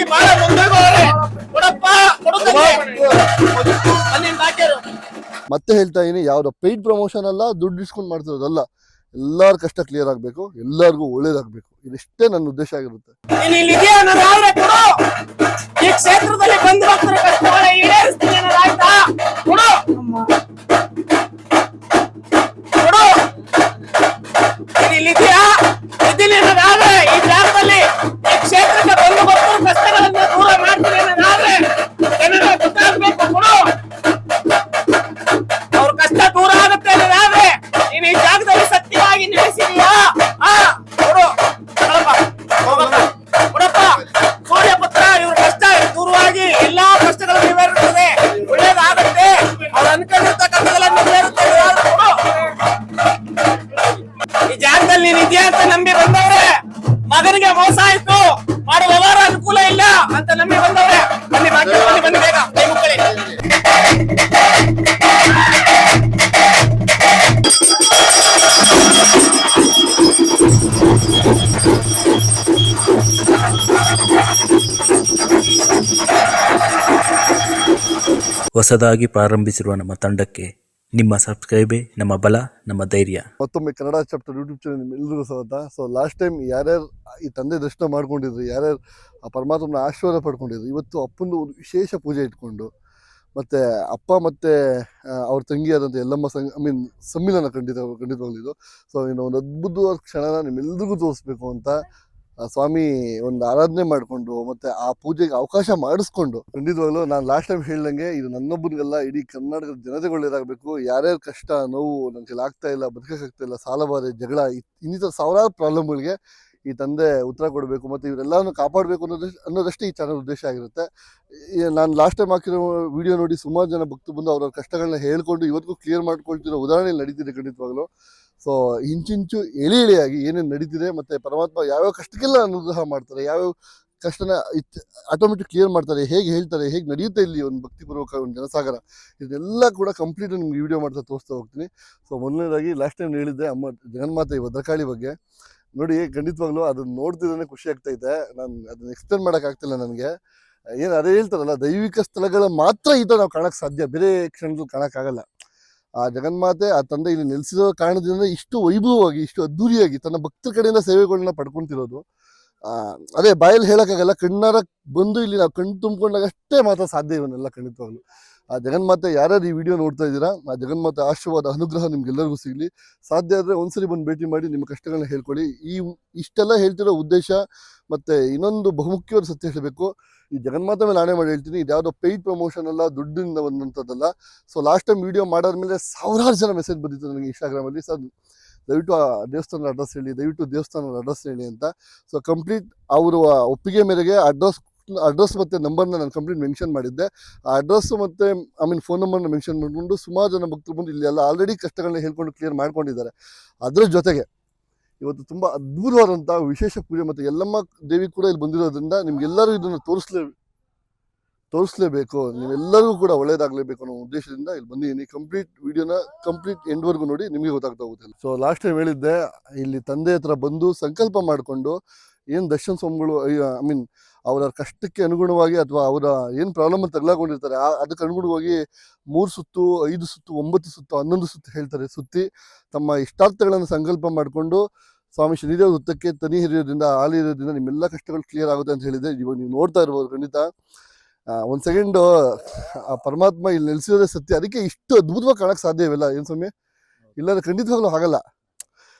ಆರ್ಥಿಕವಾಗಿ ಬಹಳ ಮುಂದೋಗವ್ರೆ. ಕೊಡಪ್ಪ ಕೊಡುತ್ತಲ್ಲಿ ಅಲ್ಲಿ ಬಾಕಿರು. ಮತ್ತೆ ಹೇಳ್ತಾ ಇದೀನಿ, ಯಾವ್ದು ಪೇಯ್ಡ್ ಪ್ರಮೋಷನ್ ಅಲ್ಲ, ದುಡ್ಡು ಇಸ್ಕೊಂಡು ಮಾಡ್ತಿರೋದಲ್ಲ. ಎಲ್ಲಾರ ಕಷ್ಟ ಕ್ಲಿಯರ್ ಆಗ್ಬೇಕು, ಎಲ್ಲಾರ್ಗು ಒಳ್ಳೇದಾಗ್ಬೇಕು, ಇದಿಷ್ಟೇ ನನ್ನ ಉದ್ದೇಶ ಆಗಿರುತ್ತೆ. ಈ ಕ್ಷೇತ್ರದಲ್ಲಿ ಬಂದು ಭಕ್ತರ ಕಷ್ಟಗಳ ಈಡೇರಿಸ್ತೀನಿ ಅನ್ನೋದಾಯ್ತಾ? ಕೊಡು ಕೊಡು, ಇಲ್ಲಿದೆಯಾ? ಇದ್ದೀನಿ ಅನ್ನೋದಾದ್ರೆ ಈ ಜಾಗದಲ್ಲಿ ಈ ಕ್ಷೇತ್ರಕ್ಕೆ ಬಂದು ಭಕ್ತರ ಕಷ್ಟಗಳನ್ನು ದೂರ ಮಾಡ್ತೀನಿ ಅನ್ನೋದಾದ್ರೆ ಜನರ ಗೊತ್ತಾಗ್ಬೇಕು. ಕೊಡು, ಅವ್ರ ಕಷ್ಟ ದೂರ ಆಗುತ್ತೆ ಅನ್ನೋದಾದ್ರೆ ನೀನು ಈ ಜಾಗದಲ್ಲಿ ಸತ್ಯವಾಗಿ ನೆಲೆಸಿದೀಯಾ? ಕೊಡು ಕೊಡಪ್ಪ. ಸೂರ್ಯಪುತ್ರ ಇವ್ರ ಕಷ್ಟ ದೂರವಾಗಿ ಎಲ್ಲಾ ಕಷ್ಟಗಳು ನೆರವೇರುತ್ತದೆ, ಒಳ್ಳೇದಾಗತ್ತೆ, ಅವ್ರು ಅನ್ಕೊಂಡಿರ್ತಕ್ಕಂಥದ್ದೆಲ್ಲ ನೆರವೇರುತ್ತೆ. ಈ ಜಾಗದಲ್ಲಿ ನೀನ್ ಇದೆಯಾ ಅಂತ ನಂಬಿ ಬಂದವ್ರೆ. ಮಗನಿಗೆ ಮೋಸ ಆಯ್ತು, ಮಾಡೋ ವ್ಯವಹಾರ ಅನುಕೂಲ ಇಲ್ಲ ಅಂತ ನಂಬಿ ಬಂದವ್ರೆ. ಬನ್ನಿ ಬನ್ನಿ ಬನ್ನಿ ಬೇಗ ಕೈ ಮುಕ್ಕಳಿ. ಹೊಸದಾಗಿ ಪ್ರಾರಂಭಿಸಿರುವ ನಮ್ಮ ತಂಡಕ್ಕೆ ನಿಮ್ಮ ಸಬ್ಸ್ಕ್ರೈಬೇ ನಮ್ಮ ಬಲ, ನಮ್ಮ ಧೈರ್ಯ. ಮತ್ತೊಮ್ಮೆ ಕನ್ನಡ ಚಾಪ್ಟರ್ ಯೂಟ್ಯೂಬ್ ಚಾನಲ್ ನಿಮ್ಮೆಲ್ಲರಿಗೂ ಸ್ವಾಗತ. ಸೊ ಲಾಸ್ಟ್ ಟೈಮ್ ಯಾರ್ಯಾರು ಈ ತಂದೆ ದರ್ಶನ ಮಾಡ್ಕೊಂಡಿದ್ರು, ಯಾರ್ಯಾರು ಆ ಪರಮಾತ್ಮನ ಆಶೀರ್ವಾದ ಪಡ್ಕೊಂಡಿದ್ರು, ಇವತ್ತು ಅಪ್ಪಂದು ಒಂದು ವಿಶೇಷ ಪೂಜೆ ಇಟ್ಕೊಂಡು ಮತ್ತು ಅಪ್ಪ ಮತ್ತು ಅವ್ರ ತಂಗಿಯಾದಂಥ ಎಲ್ಲಮ್ಮ ಸಮ್ಮಿಲನ ಖಂಡಿತವಾಗಲಿದ್ದು. ಸೊ ಇನ್ನು ಒಂದು ಅದ್ಭುತವಾದ ಕ್ಷಣನ ನಿಮ್ಮೆಲ್ಲರಿಗೂ ತೋರಿಸ್ಬೇಕು ಅಂತ ಸ್ವಾಮಿ ಒಂದು ಆರಾಧನೆ ಮಾಡಿಕೊಂಡು ಮತ್ತು ಆ ಪೂಜೆಗೆ ಅವಕಾಶ ಮಾಡಿಸ್ಕೊಂಡು, ಖಂಡಿತವಾಗ್ಲೂ ನಾನು ಲಾಸ್ಟ್ ಟೈಮ್ ಹೇಳ್ದಂಗೆ ಇದು ನನ್ನೊಬ್ಬನಿಗೆಲ್ಲ ಇಡೀ ಕರ್ನಾಟಕದ ಜನತೆಗೊಳ್ಳೇದಾಗಬೇಕು. ಯಾರ್ಯಾರ ಕಷ್ಟ ನೋವು ನನ್ನ ಕೈಲಿ ಆಗ್ತಾ ಇಲ್ಲ, ಬದುಕೋಕ್ಕಾಗ್ತಾ ಇಲ್ಲ, ಸಾಲಬಾಧೆ, ಜಗಳ, ಇನ್ನಿತರ ಸಾವಿರಾರು ಪ್ರಾಬ್ಲಮ್ಗಳಿಗೆ ಈ ತಂದೆ ಉತ್ತರ ಕೊಡಬೇಕು ಮತ್ತು ಇವರೆಲ್ಲವನ್ನು ಕಾಪಾಡಬೇಕು ಅನ್ನೋದಷ್ಟೇ ಈ ಚಾನಲ್ ಉದ್ದೇಶ ಆಗಿರುತ್ತೆ. ನಾನು ಲಾಸ್ಟ್ ಟೈಮ್ ಹಾಕಿರೋ ವಿಡಿಯೋ ನೋಡಿ ಸುಮಾರು ಜನ ಭಕ್ತರು ಬಂದು ಅವ್ರ ಕಷ್ಟಗಳನ್ನ ಹೇಳ್ಕೊಂಡು ಇವತ್ತಿಗೂ ಕ್ಲಿಯರ್ ಮಾಡ್ಕೊಳ್ತಿರೋ ಉದಾಹರಣೆ ನಡೀತಿದೆ ಖಂಡಿತವಾಗ್ಲೂ. ಸೊ ಇಂಚಿಂಚು ಎಳೆಯಾಗಿ ಏನೇನು ನಡೀತಿದೆ ಮತ್ತು ಪರಮಾತ್ಮ ಯಾವ್ಯಾವ ಕಷ್ಟಕ್ಕೆಲ್ಲ ಅನುಗ್ರಹ ಮಾಡ್ತಾರೆ, ಯಾವ್ಯಾವ ಕಷ್ಟನ ಆಟೋಮೆಟಿಕ್ ಕ್ಲಿಯರ್ ಮಾಡ್ತಾರೆ, ಹೇಗೆ ಹೇಳ್ತಾರೆ, ಹೇಗೆ ನಡೆಯುತ್ತೆ ಇಲ್ಲಿ ಒಂದು ಭಕ್ತಿಪೂರ್ವಕ ಒಂದು ಜನಸಾಗರ, ಇದೆಲ್ಲ ಕೂಡ ಕಂಪ್ಲೀಟ್ ನಿಮ್ಗೆ ವಿಡಿಯೋ ಮಾಡ್ತಾ ತೋರಿಸ್ತಾ ಹೋಗ್ತೀನಿ. ಸೊ ಮೊದಲನೇದಾಗಿ ಲಾಸ್ಟ್ ಟೈಮ್ ಹೇಳಿದ್ದೆ ಅಮ್ಮ ಜಗನ್ಮಾತೆ ಭದ್ರಕಾಳಿ ಬಗ್ಗೆ. ನೋಡಿ ಖಂಡಿತವಾಗ್ಲೂ ಅದನ್ನ ನೋಡ್ತಿದ್ರೆ ಖುಷಿ ಆಗ್ತೈತೆ. ನಾನು ಅದನ್ನ ಎಕ್ಸ್ಪ್ಲೇನ್ ಮಾಡೋಕ್ಕಾಗ್ತಿಲ್ಲ ನನಗೆ. ಏನು ಅದೇ ಹೇಳ್ತಾರಲ್ಲ, ದೈವಿಕ ಸ್ಥಳಗಳ ಮಾತ್ರ ಈ ಥರ ನಾವು ಕಾಣಕ್ಕೆ ಸಾಧ್ಯ, ಬೇರೆ ಕ್ಷಣದಲ್ಲಿ ಕಾಣೋಕ್ಕಾಗಲ್ಲ. ಆ ಜಗನ್ಮಾತೆ ಆ ತಂದೆ ಇಲ್ಲಿ ನೆಲೆಸಿರೋ ಕಾರಣದಿಂದ ಇಷ್ಟು ವೈಭವವಾಗಿ, ಇಷ್ಟು ಅದ್ದೂರಿಯಾಗಿ ತನ್ನ ಭಕ್ತರ ಕಡೆಯಿಂದ ಸೇವೆಗಳನ್ನ ಪಡ್ಕೊತಿರೋದು ಅದೇ ಬಾಯಲ್ಲಿ ಹೇಳೋಕ್ಕಾಗಲ್ಲ. ಕಣ್ಣಾರ ಬಂದು ಇಲ್ಲಿ ನಾವು ಕಣ್ಣು ತುಂಬಿಕೊಂಡಾಗಷ್ಟೇ ಮಾತ್ರ ಸಾಧ್ಯ ಇವನ್ನೆಲ್ಲ ಖಂಡಿತವಾಗ್ಲು. ಆ ಜಗನ್ಮಾತೆ ಯಾರ್ಯಾರು ಈ ವಿಡಿಯೋ ನೋಡ್ತಾ ಇದ್ದೀರಾ, ಆ ಜಗನ್ಮಾತೆ ಆಶೀರ್ವಾದ ಅನುಗ್ರಹ ನಿಮ್ಗೆಲ್ಲರಿಗೂ ಸಿಗಲಿ. ಸಾಧ್ಯ ಆದರೆ ಒಂದ್ಸರಿ ಬಂದು ಭೇಟಿ ಮಾಡಿ ನಿಮ್ಮ ಕಷ್ಟಗಳನ್ನ ಹೇಳ್ಕೊಳ್ಳಿ. ಇಷ್ಟೆಲ್ಲ ಹೇಳ್ತಿರೋ ಉದ್ದೇಶ ಮತ್ತು ಇನ್ನೊಂದು ಬಹುಮುಖ್ಯವಾದ ಸತ್ಯ ಹೇಳಬೇಕು. ಈ ಜಗನ್ಮಾತೆ ಮೇಲೆ ಆಣೆ ಮಾಡಿ ಹೇಳ್ತೀನಿ, ಇದು ಯಾವುದೋ ಪೇಯ್ಡ್ ಪ್ರಮೋಷನ್ ಅಲ್ಲ, ದುಡ್ಡಿಂದ ಬಂದಂಥದ್ದಲ್ಲ. ಸೊ ಲಾಸ್ಟ್ ಟೈಮ್ ವಿಡಿಯೋ ಮಾಡಾದ್ಮೇಲೆ ಸಾವಿರಾರು ಜನ ಮೆಸೇಜ್ ಬಂದಿತ್ತು ನನಗೆ ಇನ್ಸ್ಟಾಗ್ರಾಮಲ್ಲಿ, ಸರ್ ದಯವಿಟ್ಟು ಆ ದೇವಸ್ಥಾನದ ಅಡ್ರೆಸ್ ಹೇಳಿ, ದಯವಿಟ್ಟು ದೇವಸ್ಥಾನದ ಅಡ್ರೆಸ್ ಹೇಳಿ ಅಂತ. ಸೊ ಕಂಪ್ಲೀಟ್ ಅವರು ಒಪ್ಪಿಗೆ ಮೇರೆಗೆ ಅಡ್ರೆಸ್ ಮತ್ತು ನಂಬರ್ನ ನಾನು ಕಂಪ್ಲೀಟ್ ಮೆನ್ಷನ್ ಮಾಡಿದ್ದೆ. ಆ ಅಡ್ರೆಸ್ಸು ಮತ್ತು ಫೋನ್ ನಂಬರ್ನ ಮೆನ್ಷನ್ ಮಾಡಿಕೊಂಡು ಸುಮಾರು ಜನ ಭಕ್ತರು ಬಂದು ಇಲ್ಲಿ ಎಲ್ಲ ಆಲ್ರೆಡಿ ಕಷ್ಟಗಳನ್ನ ಹೇಳ್ಕೊಂಡು ಕ್ಲಿಯರ್ ಮಾಡ್ಕೊಂಡಿದ್ದಾರೆ. ಅದರ ಜೊತೆಗೆ ಇವತ್ತು ತುಂಬ ಅದ್ಭುತವಾದಂಥ ವಿಶೇಷ ಪೂಜೆ ಮತ್ತು ಎಲ್ಲಮ್ಮ ದೇವಿ ಕೂಡ ಇಲ್ಲಿ ಬಂದಿರೋದ್ರಿಂದ ನಿಮ್ಗೆಲ್ಲರೂ ಇದನ್ನು ತೋರಿಸ್ಲೇಬೇಕು, ನೀವೆಲ್ಲರಿಗೂ ಕೂಡ ಒಳ್ಳೇದಾಗಲೇಬೇಕು ಅನ್ನೋ ಉದ್ದೇಶದಿಂದ ಇಲ್ಲಿ ಬಂದಿದ್ದೀನಿ. ಕಂಪ್ಲೀಟ್ ವಿಡಿಯೋನ ಎಂಡ್ವರೆಗೂ ನೋಡಿ, ನಿಮಗೆ ಗೊತ್ತಾಗ್ತಾ ಹೋಗುತ್ತೆ. ಸೊ ಲಾಸ್ಟ್ ಟೈಮ್ ಹೇಳಿದ್ದೆ, ಇಲ್ಲಿ ತಂದೆ ಹತ್ರ ಬಂದು ಸಂಕಲ್ಪ ಮಾಡಿಕೊಂಡು ಏನು ದರ್ಶನ್ ಸ್ವಾಮಿಗಳು ಅವರ ಕಷ್ಟಕ್ಕೆ ಅನುಗುಣವಾಗಿ ಅಥವಾ ಅವರ ಏನು ಪ್ರಾಬ್ಲಮ್ ತಗಲಾಕೊಂಡಿರ್ತಾರೆ ಅದಕ್ಕೆ ಅನುಗುಣವಾಗಿ 3 ಸುತ್ತು, 5 ಸುತ್ತು, 9 ಸುತ್ತು, 11 ಸುತ್ತು ಹೇಳ್ತಾರೆ, ಸುತ್ತಿ ತಮ್ಮ ಇಷ್ಟಾರ್ಥಗಳನ್ನು ಸಂಕಲ್ಪ ಮಾಡಿಕೊಂಡು ಸ್ವಾಮಿ ಶನಿದೇವ ವೃತ್ತಕ್ಕೆ ತನಿ ಹಿರಿಯೋದ್ರಿಂದ, ಹಾಲು ಹಿರಿಯೋದ್ರಿಂದ ನಿಮ್ಮೆಲ್ಲ ಕಷ್ಟಗಳು ಕ್ಲಿಯರ್ ಆಗುತ್ತೆ ಅಂತ ಹೇಳಿದೆ. ಇವಾಗ ನೀವು ನೋಡ್ತಾ ಇರ್ಬೋದು ಖಂಡಿತ. ಒಂದು ಸೆಕೆಂಡು ಆ ಪರಮಾತ್ಮ ಇಲ್ಲಿ ನೆಲೆಸಿರೋದೇ ಸತ್ಯ. ಅದಕ್ಕೆ ಇಷ್ಟು ಅದ್ಭುತವಾಗಿ ಕಾಣಕ್ಕೆ ಸಾಧ್ಯವಿಲ್ಲ ಏನು ಸ್ವಾಮಿ, ಇಲ್ಲಾಂದ್ರೆ ಖಂಡಿತವಾಗ್ಲೂ ಆಗಲ್ಲ.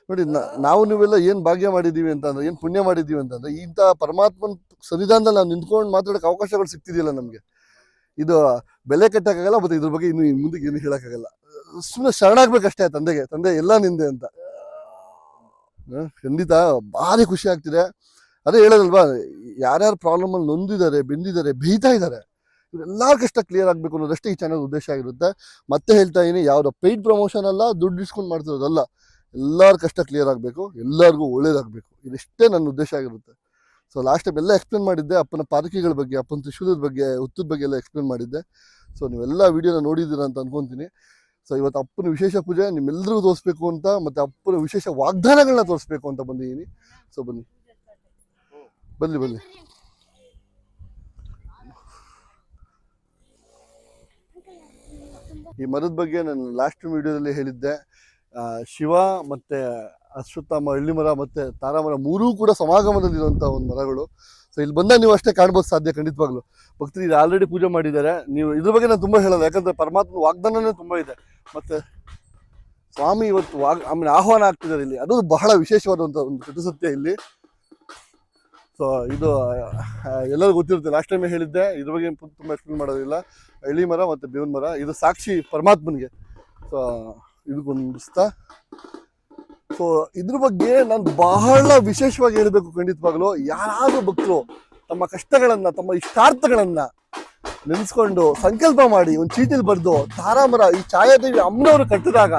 ನೋಡಿ ನಾವು ನೀವೆಲ್ಲ ಏನು ಭಾಗ್ಯ ಮಾಡಿದ್ದೀವಿ ಅಂತಂದ್ರೆ, ಏನು ಪುಣ್ಯ ಮಾಡಿದ್ದೀವಿ ಅಂತಂದ್ರೆ, ಇಂಥ ಪರಮಾತ್ಮನ ಸನ್ನಿಧಾನದಲ್ಲಿ ನಾವು ನಿಂತ್ಕೊಂಡು ಮಾತಾಡೋಕ್ಕೆ ಅವಕಾಶಗಳು ಸಿಗ್ತಿದೆಯಲ್ಲ ನಮಗೆ. ಇದು ಬೆಲೆ ಕಟ್ಟೋಕ್ಕಾಗಲ್ಲ ಮತ್ತು ಇದ್ರ ಬಗ್ಗೆ ಇನ್ನು ಮುಂದಕ್ಕೆ ಏನು ಹೇಳೋಕ್ಕಾಗಲ್ಲ. ಸುಮ್ಮನೆ ಶರಣಾಗಬೇಕಷ್ಟೇ ತಂದೆಗೆ, ತಂದೆ ಎಲ್ಲ ನಿಂದೆ ಅಂತ. ಖಂಡಿತ ಭಾರಿ ಖುಷಿ ಆಗ್ತಿದೆ. ಅದೇ ಹೇಳೋದಲ್ವಾ, ಯಾರ್ಯಾರು ಪ್ರಾಬ್ಲಮಲ್ಲಿ ನೊಂದಿದ್ದಾರೆ, ಬೆಂದಿದ್ದಾರೆ, ಬೇಯ್ತಾ ಇದ್ದಾರೆ, ಇವರೆಲ್ಲರ ಕಷ್ಟ ಕ್ಲಿಯರ್ ಆಗಬೇಕು ಅನ್ನೋದಷ್ಟೇ ಈ ಚಾನಲ್ ಉದ್ದೇಶ ಆಗಿರುತ್ತೆ. ಮತ್ತೆ ಹೇಳ್ತಾ ಇದೀನಿ, ಯಾವುದೋ ಪೇಯ್ಡ್ ಪ್ರಮೋಷನ್ ಅಲ್ಲ, ದುಡ್ಡು ಇಸ್ಕೊಂಡು ಮಾಡ್ತಿರೋದಲ್ಲ. ಎಲ್ಲರ ಕಷ್ಟ ಕ್ಲಿಯರ್ ಆಗಬೇಕು, ಎಲ್ಲರಿಗೂ ಒಳ್ಳೇದಾಗಬೇಕು, ಇದಿಷ್ಟೇ ನನ್ನ ಉದ್ದೇಶ ಆಗಿರುತ್ತೆ. ಸೊ ಲಾಸ್ಟ್ ಟೈಮ್ ಎಲ್ಲ ಎಕ್ಸ್ಪ್ಲೇನ್ ಮಾಡಿದ್ದೆ, ಅಪ್ಪನ ಪಾದಕಿಗಳ ಬಗ್ಗೆ, ಅಪ್ಪನ ತ್ರಿಶೂಲದ ಬಗ್ಗೆ, ಉತ್ತದ ಬಗ್ಗೆ ಎಲ್ಲ ಎಕ್ಸ್ಪ್ಲೇನ್ ಮಾಡಿದ್ದೆ. ಸೊ ನೀವೆಲ್ಲ ವಿಡಿಯೋನ ನೋಡಿದ್ದೀರಾ ಅಂತ ಅನ್ಕೊತೀನಿ. ಸೊ ಇವತ್ತು ಅಪ್ಪನ ವಿಶೇಷ ಪೂಜೆ ನಿಮ್ಮೆಲ್ಲರಿಗೂ ತೋರಿಸ್ಬೇಕು ಅಂತ, ಮತ್ತು ಅಪ್ಪನ ವಿಶೇಷ ವಾಗ್ದಾನಗಳನ್ನ ತೋರಿಸ್ಬೇಕು ಅಂತ ಬಂದಿದ್ದೀನಿ. ಸೊ ಬನ್ನಿ. ಈ ಮರದ ಬಗ್ಗೆ ನಾನು ಲಾಸ್ಟ್ ವಿಡಿಯೋದಲ್ಲಿ ಹೇಳಿದ್ದೆ. ಶಿವ ಮತ್ತೆ ಅಶ್ವತ್ಥಾಮ, ಹಳ್ಳಿ ಮರ ಮತ್ತೆ ತಾರಾ ಮರ ಮೂರೂ ಕೂಡ ಸಮಾಗಮದಲ್ಲಿರುವಂಥ ಒಂದು ಮರಗಳು. ಸೊ ಇಲ್ಲಿ ಬಂದಾಗ ನೀವು ಅಷ್ಟೇ ಕಾಣ್ಬೋದು ಸಾಧ್ಯ, ಖಂಡಿತವಾಗ್ಲು. ಭಕ್ತರು ಇದು ಆಲ್ರೆಡಿ ಪೂಜೆ ಮಾಡಿದ್ದಾರೆ. ನೀವು ಇದ್ರ ಬಗ್ಗೆ ನಾನು ತುಂಬ ಹೇಳೋದು, ಯಾಕಂದರೆ ಪರಮಾತ್ಮ ವಾಗ್ದಾನನೇ ತುಂಬ ಇದೆ. ಮತ್ತು ಸ್ವಾಮಿ ಇವತ್ತು ಆಮೇಲೆ ಆಹ್ವಾನ ಆಗ್ತಿದ್ದಾರೆ ಇಲ್ಲಿ, ಅದು ಬಹಳ ವಿಶೇಷವಾದಂಥ ಒಂದು ಕಟುಸತ್ಯ ಇಲ್ಲಿ. ಸೊ ಇದು ಎಲ್ಲರಿಗೂ ಗೊತ್ತಿರುತ್ತೆ, ಲಾಸ್ಟ್ ಟೈಮೇ ಹೇಳಿದ್ದೆ, ಇದ್ರ ಬಗ್ಗೆ ತುಂಬ ಎಕ್ಸ್ಪ್ಲೇನ್ ಮಾಡೋದಿಲ್ಲ. ಹಳ್ಳಿ ಮರ ಮತ್ತು ಬೇವಿನ ಮರ ಇದು ಸಾಕ್ಷಿ ಪರಮಾತ್ಮನಿಗೆ. ಸೊ ಇದಕ್ಕೊಂದು ಸೊ ಇದ್ರ ಬಗ್ಗೆ ನಾನು ಬಹಳ ವಿಶೇಷವಾಗಿ ಹೇಳಬೇಕು. ಖಂಡಿತವಾಗ್ಲು ಯಾರಾದ್ರೂ ಭಕ್ತರು ತಮ್ಮ ಕಷ್ಟಗಳನ್ನ, ತಮ್ಮ ಇಷ್ಟಾರ್ಥಗಳನ್ನ ನೆನೆಸ್ಕೊಂಡು ಸಂಕಲ್ಪ ಮಾಡಿ ಒಂದು ಚೀಟಿಲಿ ಬರೆದು ತಾರಾಮರ ಈ ಛಾಯಾದೇವಿ ಅಮ್ಮನವರು ಕಟ್ಟಿದಾಗ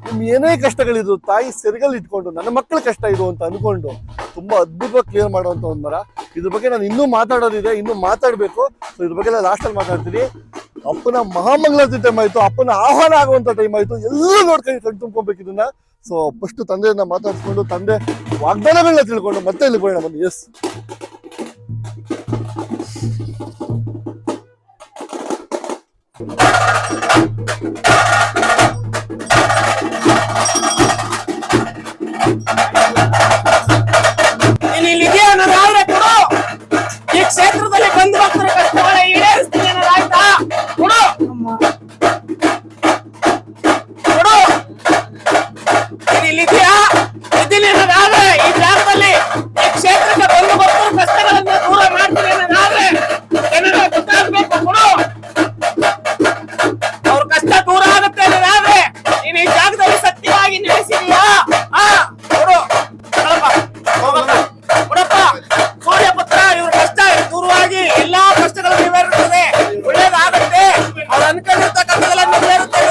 ನಿಮ್ ಏನೇ ಕಷ್ಟಗಳಿದ್ರು ತಾಯಿ ಸೆರಗಲ್ಲಿ ಇಟ್ಕೊಂಡು ನನ್ನ ಮಕ್ಕಳ ಕಷ್ಟ ಇದು ಅಂತ ಅನ್ಕೊಂಡು ತುಂಬಾ ಅದ್ಭುತವಾಗಿ ಕ್ಲಿಯರ್ ಮಾಡುವಂತ ಒಂದು ಮರ. ಇದ್ರ ಬಗ್ಗೆ ನಾನು ಇನ್ನೂ ಮಾತಾಡೋದಿದೆ, ಇನ್ನೂ ಮಾತಾಡ್ಬೇಕು. ಸೊ ಇದ್ರ ಬಗ್ಗೆ ಲಾಸ್ಟಲ್ಲಿ ಮಾತಾಡ್ತೀನಿ. ಅಪ್ಪನ ಮಹಾಮಂಗಳಾರತಿ ಟೈಮ್ ಆಯ್ತು, ಅಪ್ಪನ ಆಹ್ವಾನ ಆಗುವಂತ ಟೈಮ್ ಆಯ್ತು, ಎಲ್ಲ ನೋಡ್ಕೊಂಡು ಕಣ್ ತುಂಬ್ಕೊಬೇಕು ಇದನ್ನ. ಸೊ ಫಸ್ಟ್ ತಂದೆಯನ್ನ ಮಾತಾಡಿಸ್ಕೊಂಡು ತಂದೆ ವಾಗ್ದಾನಗಳನ್ನ ತಿಳ್ಕೊಂಡು ಮತ್ತೆ ಇಲ್ಲಿ ಹೋಗೋಣ ಬನ್ನಿ. ಎಸ್ ಇಲ್ಲಿದೆಯಾ ಅನ್ನೋದಾದ್ರೆ ಕೊಡು. ಈ ಕ್ಷೇತ್ರದಲ್ಲಿ ಬಂದು ಭಕ್ತರ ಕಷ್ಟಗಳ ಈಡೇರಿಸ್ತೀನಿ ಅನ್ನೋದಾಯ್ತಾ? ಕೊಡು ಕೊಡು. ಇಲ್ಲಿದೆಯಾ ಇದ್ದೀನಿ ಅನ್ನೋದಾದ್ರೆ ಈ ಜಾಗದಲ್ಲಿ ಈ ಕ್ಷೇತ್ರಕ್ಕೆ ಬಂದು ಭಕ್ತರ ಕಷ್ಟಗಳನ್ನ ದೂರ ಮಾಡ್ತೀನಿ ಅನ್ನೋದಾದ್ರೆ ಜನರ ಗೊತ್ತಾಗಬೇಕು. ಕೊಡು. ಅವ್ರ ಕಷ್ಟ ದೂರ ಆಗುತ್ತೆ ಅನ್ನೋದಾದ್ರೆ ನೀನು ಈ ಜಾಗದಲ್ಲಿ ಸತ್ಯವಾಗಿ ನೆಲೆಸಿದೀಯಾ? ಕೊಡು. ಕೊಡಪ್ಪ ಸೂರ್ಯಪುತ್ರ, ಇವ್ರ ಕಷ್ಟ ದೂರವಾಗಿ ಎಲ್ಲಾ ಕಷ್ಟಗಳು ನೆರವೇರುತ್ತದೆ, ಒಳ್ಳೇದಾಗತ್ತೆ, ಅವ್ರು ಅನ್ಕೊಂಡಿರ್ತಕ್ಕಂಥದ್ದೆಲ್ಲ ನೆರವೇರುತ್ತೆ.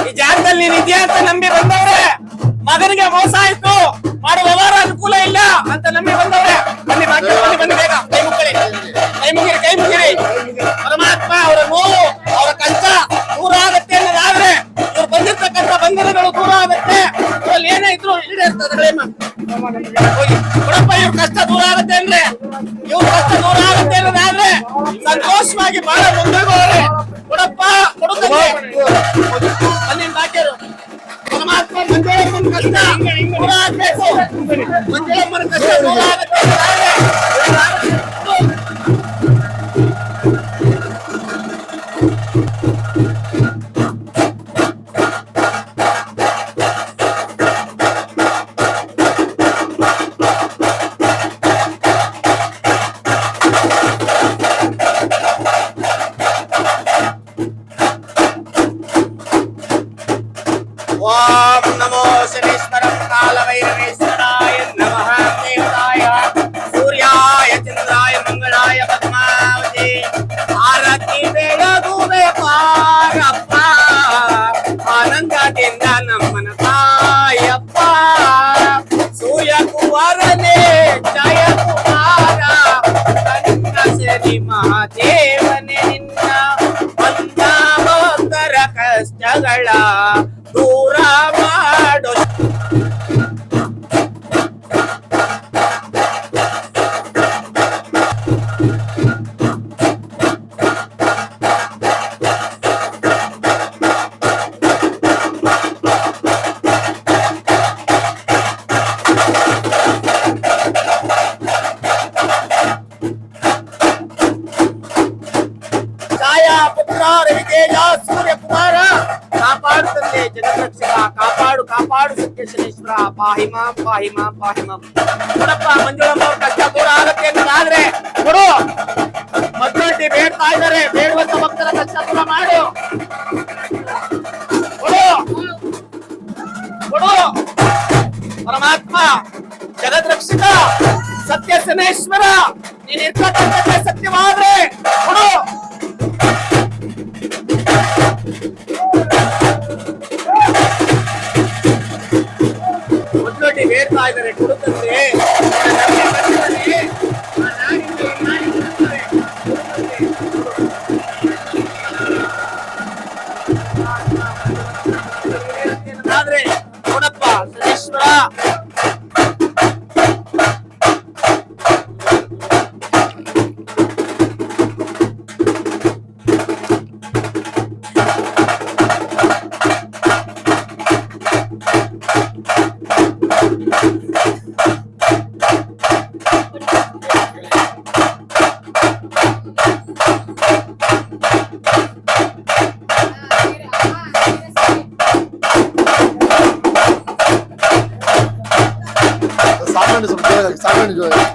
ಈ ಜಾಗದಲ್ಲಿ ನೀನ್ ಇದೆಯಾ ಅಂತ ನಂಬಿ ಬಂದವ್ರೆ, ಮಗನಿಗೆ ಮೋಸ ಆಯ್ತು, ಮಾಡೋ ವ್ಯವಹಾರ ಅನುಕೂಲ ಇಲ್ಲ ಅಂತ ನಂಬಿ ಬಂದವ್ರೆ, ಬನ್ನಿ ಬನ್ನಿ ಬೇಗ ಕೈ ಮುಗಿರಿ, ಕೈ ಮುಗಿರಿ. ಪರಮಾತ್ಮ ಅವರ ನೋವು, ಅವರ ಕಷ್ಟ ದೂರ ಆಗತ್ತೆ ಅನ್ನೋದಾದ್ರೆ ಇವ್ರು ಬಂದಿರ್ತಕ್ಕಂಥ ಬಂಧನಗಳು ದೂರ ಆಗತ್ತೆ. ಇದ್ರಲ್ಲಿ ಏನೇ ಇದ್ರು ಈಡೇರ್ತದೆ. ಕೊಡಪ್ಪ, ಇವ್ರ ಕಷ್ಟ ದೂರ ಆಗತ್ತೆ ಅಂದ್ರೆ, ಇವ್ರ ಕಷ್ಟ ದೂರ ಆಗತ್ತೆ ಅನ್ನೋದಾದ್ರೆ ಸಂತೋಷವಾಗಿ ಬಹಳ ಮುಂದೋಗೋರೆ. ಕೊಡಪ್ಪ, ಕೊಡುತ್ತಂತೆ ಬನ್ನಿ ಬಾಕ್ಯರು. ಪರಮಾತ್ಮ ಮಂಜುಳಮ್ಮನ ಕಷ್ಟ ದೂರ ಆಗ್ಬೇಕು, ಮಂಜುಳಮ್ಮನ ಕಷ್ಟ ದೂರ ಆಗತ್ತೆ ಅನ್ನೋದಾದ್ರೆ ಓಂ ನಮೋ ಶನೇಶ್ವರ ಕಾಲಭೈರವೇಶ್ವರಾಯ ನಮಃ. ದೇವತಾಯ ಸೂರ್ಯಾಯ ಚಂದ್ರಾಯ ಮಂಗಳಾಯ ಪದ್ಮಾವತಿ ಆರತಿ ಬೆಳಗುವೆ ಪಾರಪ್ಪ, ಆನಂದದಿಂದ ನಮ್ಮನ ತಾಯಪ್ಪ. ಸೂರ್ಯ ಕುವರನೇ ಜಯ ಕುಮಾರ, ಕನ್ನ ಸರಿ ಮಹಾದೇವನೇ ನಿನ್ನ ಬಂದ ಭಕ್ತರ ಕಷ್ಟಗಳ ದೂರ ಮಾಡು. ಪುತ್ರ ರವಿತೇಜ ಸೂರ್ಯ ಕುಮಾರ, ಕಾಪಾಡು ತಂದೆ ಜಗದ್ರಕ್ಷಕ, ಕಾಪಾಡು ಕಾಪಾಡು ಸತ್ಯೇಶ್ವರೇಶ್ವರ, ಪಾಹಿ ಮಾಂ ಪಾಹಿ ಮಾಂ ಪಾಹಿ ಮಾಂ. ಕೊಡಪ್ಪ, ಮಂಜುಳಮ್ಮ ಅವ್ರ ಕಷ್ಟ ದೂರ ಆಗತ್ತೆ ಅನ್ನೋದಾದ್ರೆ ಕೊಡು. ಮಕ್ಕಳಲ್ಲಿ ಬೇಡ್ತಾ ಇದ್ದಾರೆ, ಬೇಡುವಂತ ಭಕ್ತರ ಕಷ್ಟ ದೂರ ಮಾಡು. ಕೊಡು ಕೊಡು. ಪರಮಾತ್ಮ ಜಗದ್ರಕ್ಷಕ ಸತ್ಯಸನೇಶ್ವರ, ನೀನ್ ಇರ್ತಕ್ಕಂಥ ಸತ್ಯವಾದ್ರೆ ಕೊಡು. ಮೊದಲೊಡ್ಡಿ ಬೇಡ್ತಾ ಇದ್ದಾರೆ, ಕೊಡುತ್ತಂತೆ. ಆದ್ರೆ ಕೊಡಪ್ಪ ಸನೇಶ್ವರ. ಸಾಮಾನ್ಯ ಸ್ವಲ್ಪ ಜೋರಾಗಿ, ಸಾಮಾನ್ಯ ಜೋರಾಗಿ.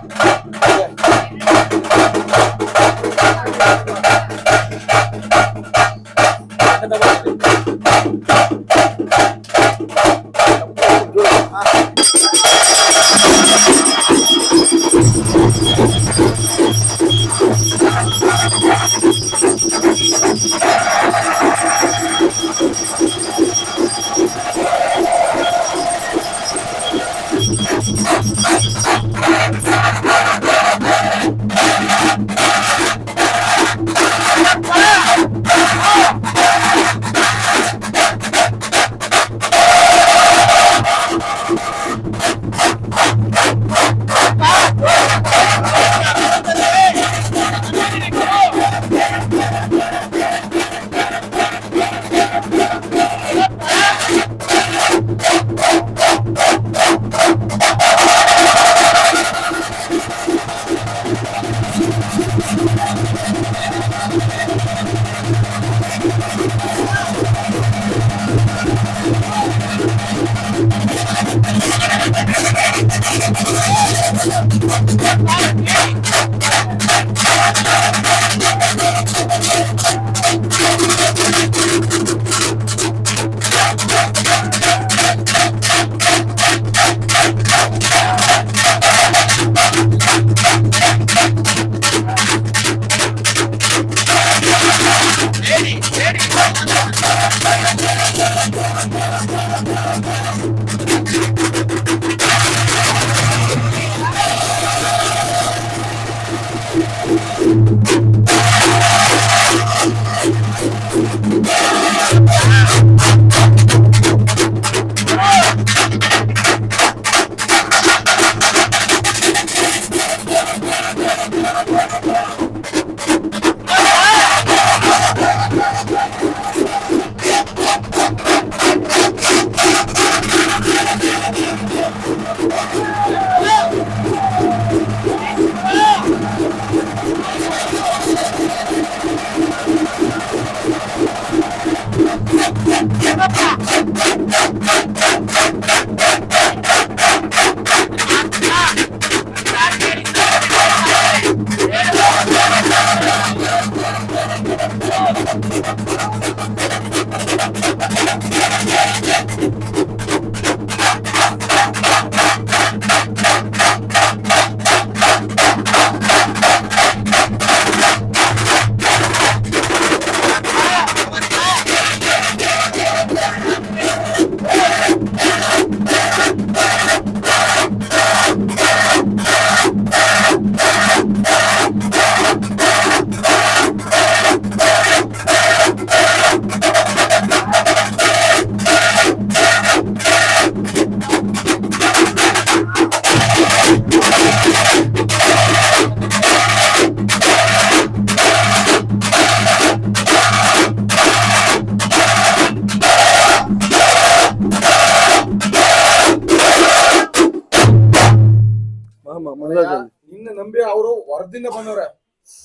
ನಿನ್ನ ನಂಬಿ ಅವರು ಹೊರದಿಂದ ಬಂದವ್ರೆ,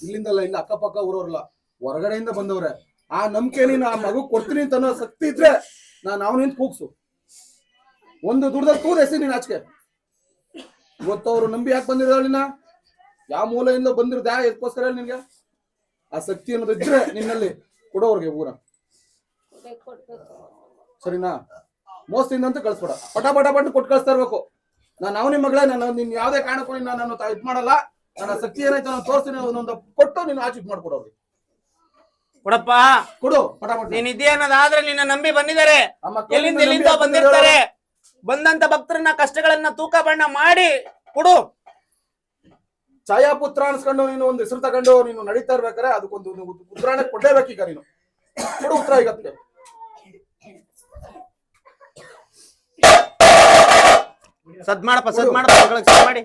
ಇಲ್ಲಿಂದಲ್ಲ, ಇಲ್ಲಿ ಅಕ್ಕಪಕ್ಕ ಊರವ್ರಲ್ಲ, ಹೊರಗಡೆಯಿಂದ ಬಂದವ್ರೆ. ಆ ನಂಬಿಕೆ ನೀನು ಆ ಮಗು ಕೊಡ್ತೀನಿ ಅಂತ ಅನ್ನೋ ಶಕ್ತಿ ಇದ್ರೆ ನಾನು ಅವನಿಂದ ಕೂಗ್ಸು, ಒಂದು ದುಡ್ದಲ್ಲಿ ತೂರ್ ಎಸಿ ನೀನ್ ಆಚೆಗೆ. ಇವತ್ತು ಅವ್ರು ನಂಬಿ ಯಾಕೆ ಬಂದಿರೋ ನಿನ್ನ, ಯಾವ ಮೂಲೆಯಿಂದ ಬಂದಿರೋದು ಎದಕ್ಕೋಸ್ಕರ ಹೇಳಿ ನಿನ್ಗೆ ಆ ಶಕ್ತಿ ಅನ್ನೋದು ಇದ್ರೆ ನಿನ್ನಲ್ಲಿ ಕೊಡೋರ್ಗೆ ಊರ, ಸರಿನಾ? ಮೋಸದಿಂದ ಅಂತ ಕಳ್ಸ್ಬೇಡ, ಪಟ ಪಟ ಪಟ್ಟು ಕೊಟ್ಟು ಕಳಿಸ್ತಾ ಇರ್ಬೇಕು. ನಾನು ಅವನಿ ಮಗಳೇ, ನಾನು ನಿನ್ ಯಾವ್ದೇ ಕಾರಣಕ್ಕೂ ನಾನು ಇದ್ ಮಾಡಲ್ಲ, ನನ್ನ ಶಕ್ತಿ ಏನಾಯ್ತು ನಾನು ತೋರಿಸ್ತೀನಿ, ಒಂದೊಂದು ಕೊಟ್ಟು ನೀನು ಆಚೆ ಮಾಡ್ಕೊಡೋರು. ಕೊಡಪ್ಪ, ಕೊಡು ಪಟ ಪಟ. ನೀನ್ ಇದೆಯಾ ಅನ್ನೋದಾದ್ರೆ ನಿನ್ನ ನಂಬಿ ಬಂದಿದ್ದಾರೆ, ಎಲ್ಲಿಂದ ಬಂದಿರ್ತಾರೆ. ಬಂದಂತ ಭಕ್ತರನ್ನ ಕಷ್ಟಗಳನ್ನ ತೂಕ ಬಣ್ಣ ಮಾಡಿ ಕೊಡು. ಛಾಯಾಪುತ್ರ ಅನ್ಸ್ಕೊಂಡು ನೀನು ಒಂದು ಹೆಸರು ತಗೊಂಡು ನೀನು ನಡೀತಾ ಇರ್ಬೇಕಾರೆ ಅದಕ್ಕೊಂದು ಉತ್ತರಾಣೆ ಕೊಡ್ಲೇಬೇಕೀಗ ನೀನು. ಕೊಡು ಉತ್ತರ ಈಗ ಅದಕ್ಕೆ. ಸದ್ ಮಾಡಪ್ಪ, ಸದ್ ಮಾಡಪ್ಪ, ಸದ್ ಮಾಡಿ.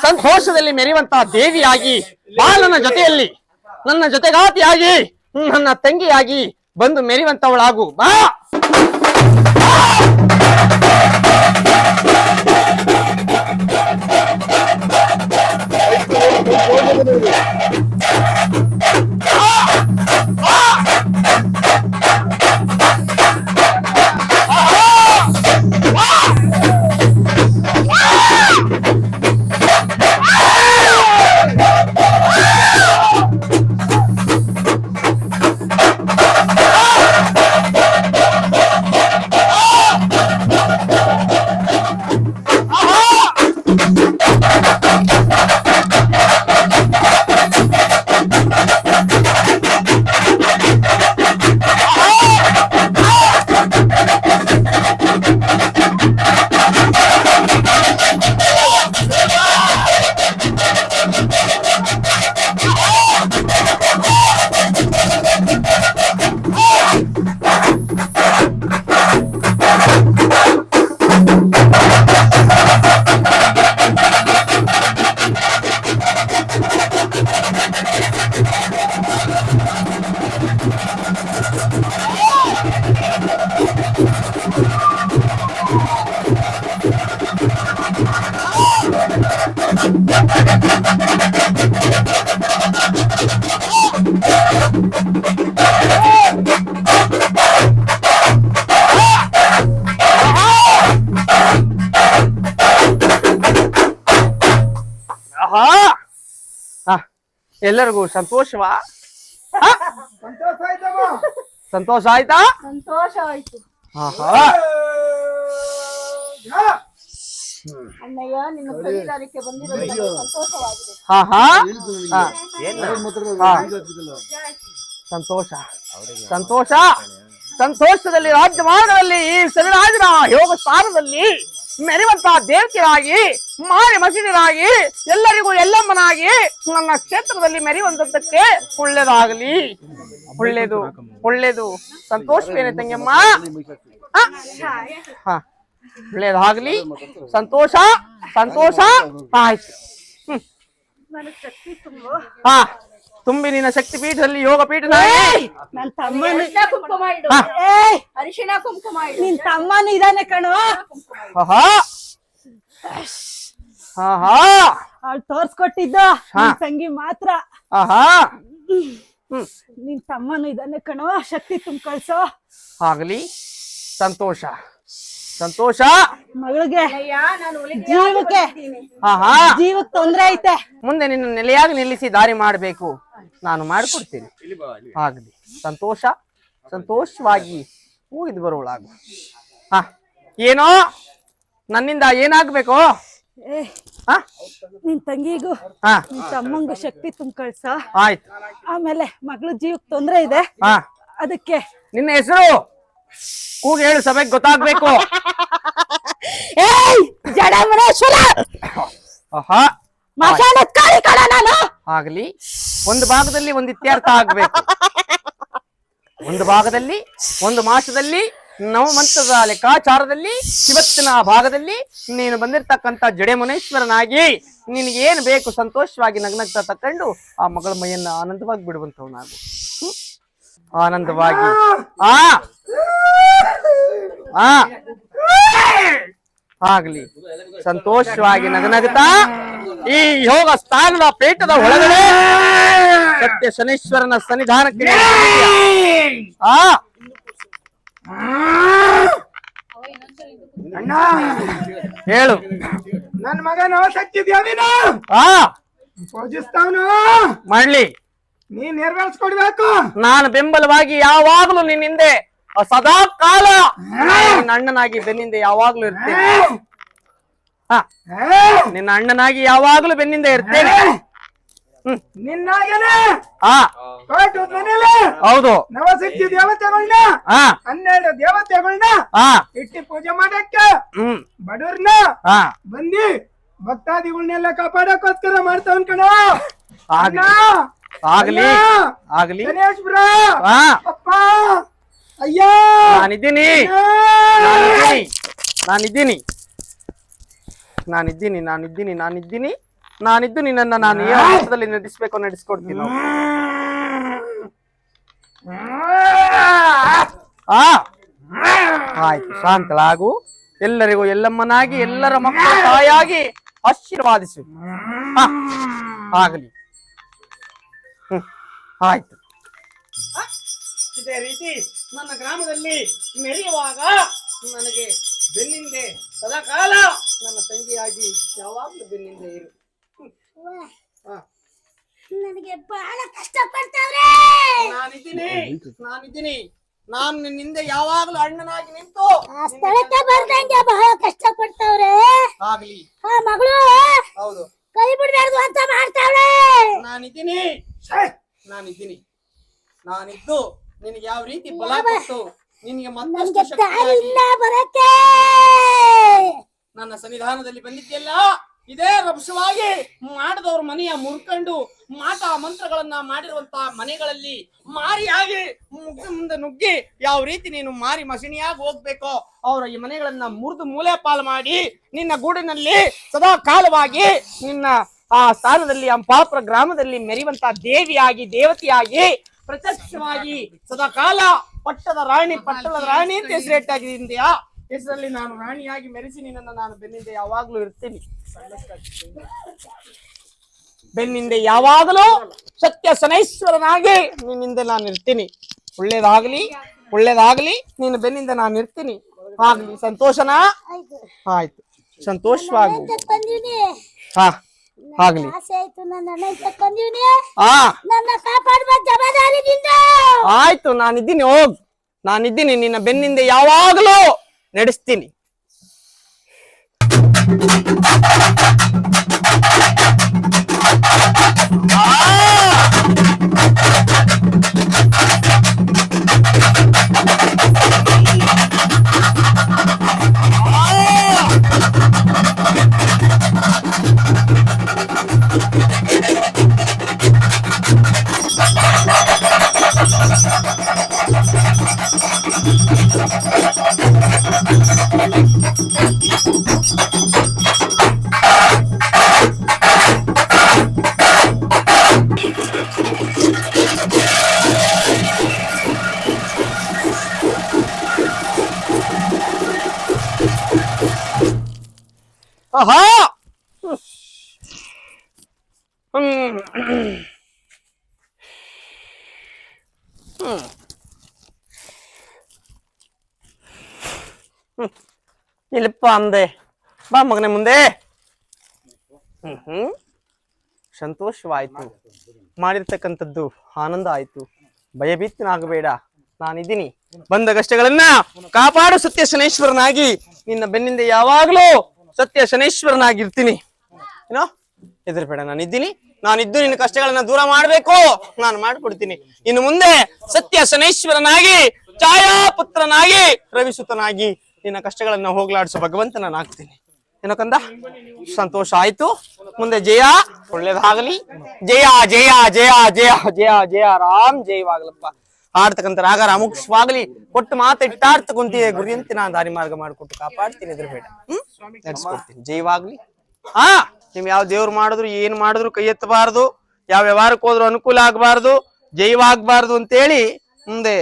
ಸಂತೋಷದಲ್ಲಿ ಮೆರೆಯುವಂತಹ ದೇವಿಯಾಗಿ ಬಾಲನ ಜೊತೆಯಲ್ಲಿ ನನ್ನ ಜೊತೆಗಾತಿಯಾಗಿ ನನ್ನ ತಂಗಿಯಾಗಿ ಬಂದು ಮೆರೆಯುವಂತವಳಾಗು ಬಾ. ಎಲ್ಲರಿಗೂ ಸಂತೋಷವಾ? ಸಂತೋಷ ಆಯ್ತಾ? ಸಂತೋಷ ಆಯ್ತು ಅಣ್ಣಯ್ಯ, ನಿನ್ನ ಖರೀದಾರಿಕೆ ಬಂದಿರೋದು ಸಂತೋಷವಾಗಿದೆ. ಸಂತೋಷ ಸಂತೋಷ ಸಂತೋಷದಲ್ಲಿ ರಾಜ್ಯಮಾರ್ಗದಲ್ಲಿ ಈ ಸರಿರಾಜನ ಯೋಗ ಸ್ಥಾನದಲ್ಲಿ ಮೆರೆಯುವಂತಹ ದೇವತೆಯಾಗಿ ಮಾರಿ ಮಸೀದಿಯಾಗಿ ಎಲ್ಲರಿಗೂ ಎಲ್ಲಮ್ಮನಾಗಿ ನನ್ನ ಕ್ಷೇತ್ರದಲ್ಲಿ ಮೆರೆಯುವಂತದ್ದಕ್ಕೆ ಒಳ್ಳೇದಾಗಲಿ. ಒಳ್ಳೇದು ಒಳ್ಳೇದು. ಸಂತೋಷವೇನೆ ತಂಗಿಯಮ್ಮ? ಒಳ್ಳೇದಾಗ್ಲಿ. ಸಂತೋಷ ಸಂತೋಷ ಆಯ್ತು. ತುಂಬಿ ನಿನ್ನ ಶಕ್ತಿ ಪೀಠದಲ್ಲಿ ಯೋಗ ಪೀಠ ನನ್ ತಮ್ಮನ ಅರಿಶಿನ ಕುಂಕುಮ ನಿನ್ ತಮ್ಮನ ಇದಾನೆ ಕಣೋ. ಅವ್ಳು ತೋರ್ಸ್ಕೊಟ್ಟಿದ್ದು ತಂಗಿ ಮಾತ್ರ. ನಿನ್ ತಮ್ಮನು ಇದಾನೆ ಕಣೋ, ಶಕ್ತಿ ತುಂಬ ಕಳ್ಸೋ. ಆಗ್ಲಿ. ಸಂತೋಷ ಸಂತೋಷ. ಮಗಳಿಗೆ ಜೀವಕ್ಕೆ ಜೀವಕ್ಕೆ ತೊಂದ್ರೆ ಐತೆ. ಮುಂದೆ ನಿನ್ನ ನೆಲೆಯಾಗಿ ನಿಲ್ಲಿಸಿ ದಾರಿ ಮಾಡ್ಬೇಕು, ನಾನು ಮಾಡಿಕೊಡ್ತೀನಿ. ಆಗ್ಲಿ. ಸಂತೋಷ ಸಂತೋಷವಾಗಿ ಹೋಗಿದ್ ಬರೋಳಾಗು. ಏನೋ ನನ್ನಿಂದ ಏನಾಗ್ಬೇಕು ಏ ಹಾ ನಿನ್ ತಂಗಿಗೂ ಹಾ ನಿನ್ ತಮ್ಮಂಗೂ ಶಕ್ತಿ ತುಂಬ ಕಳ್ಸ. ಆಯ್ತು. ಆಮೇಲೆ ಮಗಳು ಜೀವಕ್ಕೆ ತೊಂದ್ರೆ ಇದೆ, ಹಾ ಅದಕ್ಕೆ ನಿನ್ನ ಹೆಸರು ಕೂಗಿ ಹೇಳು, ಸಭೆಗೆ ಗೊತ್ತಾಗ್ಬೇಕು. ಏಯ್ ಜಡಮರೇಶ್ವರ ಆಹಾ ಮಶಾನ ಕಾಳಿ ಕಣ ನಾನು. ಆಗ್ಲಿ, ಒಂದು ಭಾಗದಲ್ಲಿ ಒಂದು ಇತ್ಯರ್ಥ ಆಗ್ಬೇಕು. ಒಂದು ಭಾಗದಲ್ಲಿ, ಒಂದು ಮಾಸದಲ್ಲಿ, ನವಮಂತ್ರದ ಲೆಕ್ಕಾಚಾರದಲ್ಲಿ, ಇವತ್ತಿನ ಭಾಗದಲ್ಲಿ ನೀನು ಬಂದಿರ್ತಕ್ಕಂಥ ಜಡೆಮುನೇಶ್ವರನಾಗಿ ನಿನಗೇನು ಬೇಕು ಸಂತೋಷವಾಗಿ ನಗ್ನಗ್ತಾ ತಕೊಂಡು ಆ ಮಗಳ ಮೈಯನ್ನ ಆನಂದವಾಗಿ ಬಿಡುವಂತವನಾಗು. ಆನಂದವಾಗಿ ಆಗ್ಲಿ, ಸಂತೋಷವಾಗಿ ನಗನಗ್ತಾ ಈ ಯೋಗ ಸ್ಥಾನದ ಪೀಠದ ಒಳಗಡೆ ಸತ್ಯ ಶನೀಶ್ವರನ ಸನ್ನಿಧಾನಕ್ಕೆ ಹೇಳು. ನನ್ ಮಗನ ಸತ್ತಿದ್ಯಾ ನೀನು? ಪೂಜಿಸ್ತಾವನು ಮಾಡ್ಲಿ, ನೀನ್ ನೆರವೇರಿಸ್ಕೊಡ್ಬೇಕು. ನಾನು ಬೆಂಬಲವಾಗಿ ಯಾವಾಗ್ಲೂ ನಿನ್ನಿಂದೆ ಸದಾ ಕಾಲ ನಿನ್ನ ಅಣ್ಣನಾಗಿ ಬೆನ್ನಿಂದೆ ಯಾವಾಗ್ಲೂ ಇರ್ತೇನೆ. ನಿನ್ನ ಅಣ್ಣನಾಗಿ ಯಾವಾಗ್ಲೂ ಬೆನ್ನಿಂದ ಇರ್ತೇನೆ. ನಿನ್ನಾಗೇನೆ ಹಾ ಕೋಟು ಮನೇಲಿ ಹೌದು. ನವಸಿದ್ಧಿ ದೇವತೆಗಳನ್ನ, ಹಾ 12 ದೇವತೆಗಳನ್ನ ಹಾ ಇಟ್ಟಿ ಪೂಜೆ ಮಾಡಕ್ಕೆ ಬಡವ್ರನ್ನ ಹಾ ಬಂದಿ ಭಕ್ತಾದಿಗಳನ್ನೆಲ್ಲ ಕಾಪಾಡಕ್ಕೋಸ್ಕರ ಮಾಡ್ತಾವನ್ ಕಣ. ಆಗ್ಲಿ ಆಗ್ಲಿ ಆಗ್ಲಿ. ಗಣೇಶ್ವರ ಹಾ ಅಪ್ಪ ಅಯ್ಯ ನಾನಿದ್ದೀನಿ ನಾನಿದ್ದೀನಿ ನಾನಿದ್ದೀನಿ ನಾನಿದ್ದೀನಿ ನಾನಿದ್ದೀನಿ ನಾನಿದ್ದು ನಿನ್ನನ್ನ ನಾನು ಯಾವ ಹಂತದಲ್ಲಿ ನಡೆಸಬೇಕು ನಡೆಸ್ಕೊಡ್ತೀನಿ. ಆಯ್ತು, ಶಾಂತಳಾಗು. ಎಲ್ಲರಿಗೂ ಎಲ್ಲಮ್ಮನಾಗಿ ಎಲ್ಲರ ಮಕ್ಕಳ ತಾಯಾಗಿ ಆಶೀರ್ವಾದಿಸು. ಆಗಲಿ. ಆಯ್ತು. ಇದೇ ರೀತಿ ನನ್ನ ಗ್ರಾಮದಲ್ಲಿ ಮೆರೆಯುವಾಗ ನನಗೆ ಬೆನ್ನಿಂದೆ ಸದಾಕಾಲ ನನ್ನ ತಂಗಿಯಾಗಿ ಯಾವಾಗಲೂ ಬೆನ್ನಿಂದೆ ಇರು. ನನಗೆ ಬಹಳ ಕಷ್ಟ ಪಡ್ತಾವ್ರೆ. ನಾನಿದ್ದೀನಿ. ನಾನು ನಿನ್ನಿಂದ ಯಾವಾಗ್ಲೂ ಅಣ್ಣನಾಗಿ ನಿಂತು ಆ ಸ್ಥಳಕ್ಕೆ ಬರ್ದಂಗೆ ಬಹಳ ಕಷ್ಟ ಪಡ್ತಾವ್ರೆ. ಆಗ್ಲಿ. ಆ ಮಗಳು ಹೌದು, ಕೈ ಬಿಡ್ಬಾರ್ದು ಅಂತ ಮಾಡ್ತಾವ್ರೆ. ನಾನಿದ್ದೀನಿ. ನಾನಿದ್ದು ನಿನಗೆ ಯಾವ ರೀತಿ ಬಲ ಕೊಟ್ಟು ನಿನಗೆ ಮತ್ತಷ್ಟು ಶಕ್ತಿಯಾಗಿ ಬರಕ್ಕೆ ನನ್ನ ಸನ್ನಿಧಾನದಲ್ಲಿ ಬಂದಿದ್ದೆಲ್ಲ ಇದೇ ರಭಸವಾಗಿ ಮಾಡದವ್ರ ಮನೆಯ ಮುರ್ಕೊಂಡು ಮಾಟ ಮಂತ್ರಗಳನ್ನ ಮಾಡಿರುವಂತಹ ಮನೆಗಳಲ್ಲಿ ಮಾರಿಯಾಗಿ ಮುಂದೆ ನುಗ್ಗಿ ಯಾವ ರೀತಿ ನೀನು ಮಾರಿ ಮಸಿಣಿಯಾಗಿ ಹೋಗ್ಬೇಕೋ ಅವರ ಈ ಮನೆಗಳನ್ನ ಮುರಿದು ಮೂಲೆ ಪಾಲು ಮಾಡಿ ನಿನ್ನ ಗೂಡಿನಲ್ಲಿ ಸದಾ ಕಾಲವಾಗಿ ನಿನ್ನ ಆ ಸ್ಥಾನದಲ್ಲಿ ಅಂಪಾಪುರ ಗ್ರಾಮದಲ್ಲಿ ಮೆರೆಯುವಂತಹ ದೇವಿಯಾಗಿ ದೇವತೆಯಾಗಿ ಪ್ರತ್ಯಕ್ಷವಾಗಿ ಸದಾ ಕಾಲ ಪಟ್ಟಣದ ರಾಣಿ ಅಂತ ಹೆಸರೇಟಾಗಿದೆಯಾ ಹೆಸರಲ್ಲಿ ನಾನು ರಾಣಿಯಾಗಿ ಮೆರೆಸಿ ನಿನ್ನನ್ನು ನಾನು ಬೆನ್ನಿಂದ ಯಾವಾಗ್ಲೂ ಇರ್ತೀನಿ. ಬೆನ್ನಿಂದೆ ಯಾವಾಗಲೂ ಸತ್ಯ ಶನೈಶ್ವರನಾಗಿ ನಿನ್ನಿಂದ ನಾನು ಇರ್ತೀನಿ. ಒಳ್ಳೇದಾಗ್ಲಿ ನೀನು ಬೆನ್ನಿಂದ ನಾನು ಇರ್ತೀನಿ. ಆಗ್ಲಿ, ಸಂತೋಷನಾ? ಆಯ್ತು, ಸಂತೋಷವಾಗಿ ಹಾ ಆಗ್ಲಿ. ಆಯ್ತು, ನಾನಿದ್ದೀನಿ. ನಾನಿದ್ದೀನಿ. ನಿನ್ನ ಬೆನ್ನಿಂದ ಯಾವಾಗಲೂ ನಡೆಸ್ತೀನಿ. ಆಹಾ, ಇಲ್ಲಪ್ಪ ಅಂದೆ. ಬಾ ಮಗನೇ ಮುಂದೆ. ಸಂತೋಷವಾಯ್ತು. ಮಾಡಿರ್ತಕ್ಕಂಥದ್ದು ಆನಂದ ಆಯ್ತು. ಭಯಭೀತನಾಗಬೇಡ, ನಾನಿದ್ದೀನಿ. ಬಂದ ಕಷ್ಟಗಳನ್ನ ಕಾಪಾಡು ಸತ್ಯ ಶನೇಶ್ವರನಾಗಿ ನಿನ್ನ ಬೆನ್ನಿಂದ ಯಾವಾಗ್ಲೂ ಸತ್ಯ ಶನೇಶ್ವರನಾಗಿರ್ತೀನಿ. ಏನೋ ಹೆದರ್ಬೇಡ, ನಾನಿದ್ದು ನಿನ್ನ ಕಷ್ಟಗಳನ್ನ ದೂರ ಮಾಡ್ಬೇಕು, ನಾನು ಮಾಡ್ಕೊಡ್ತೀನಿ. ಇನ್ನು ಮುಂದೆ ಸತ್ಯ ಶನೇಶ್ವರನಾಗಿ, ಛಾಯಾಪುತ್ರನಾಗಿ, ರವಿಸುತನಾಗಿ ನಿನ್ನ ಕಷ್ಟಗಳನ್ನ ಹೋಗ್ಲಾಡಿಸೋ ಭಗವಂತ ನಾನು ಆಗ್ತೀನಿ. ಏನೋ ಕಂದ, ಸಂತೋಷ ಆಯ್ತು. ಮುಂದೆ ಜಯ, ಒಳ್ಳೇದಾಗಲಿ. ಜಯ ಜಯ ಜಯ ಜಯ ಜಯ ಜಯ ರಾಮ್ ಜಯವಾಗ್ಲಪ್ಪ. ಆಡ್ತಕ್ಕಂಥ ರಾಗ ರಾಮುಕ್ಷವಾಗಲಿ. ಕೊಟ್ಟು ಮಾತಿಟ್ಟಾರ್ಥ ಕುಂತಿದೆ ಗುರಿಯಂತೆ ನಾನು ದಾರಿ ಮಾರ್ಗ ಮಾಡಿಕೊಟ್ಟು ಕಾಪಾಡ್ತೀನಿ. ಎದುರುಬೇಡ, ನಡೆಸ್ಕೊಡ್ತೀನಿ. ಜಯವಾಗ್ಲಿ. ನಿಮ್ ಯಾವ ದೇವ್ರು ಮಾಡಿದ್ರು ಏನ್ ಮಾಡಿದ್ರು ಕೈ ಎತ್ತಬಾರ್ದು, ಯಾವ ವ್ಯವಹಾರಕ್ಕೆ ಹೋದ್ರು ಅನುಕೂಲ ಆಗ್ಬಾರ್ದು, ಜೈವಾಗ್ಬಾರ್ದು ಅಂತೇಳಿ ಮುಂದೆ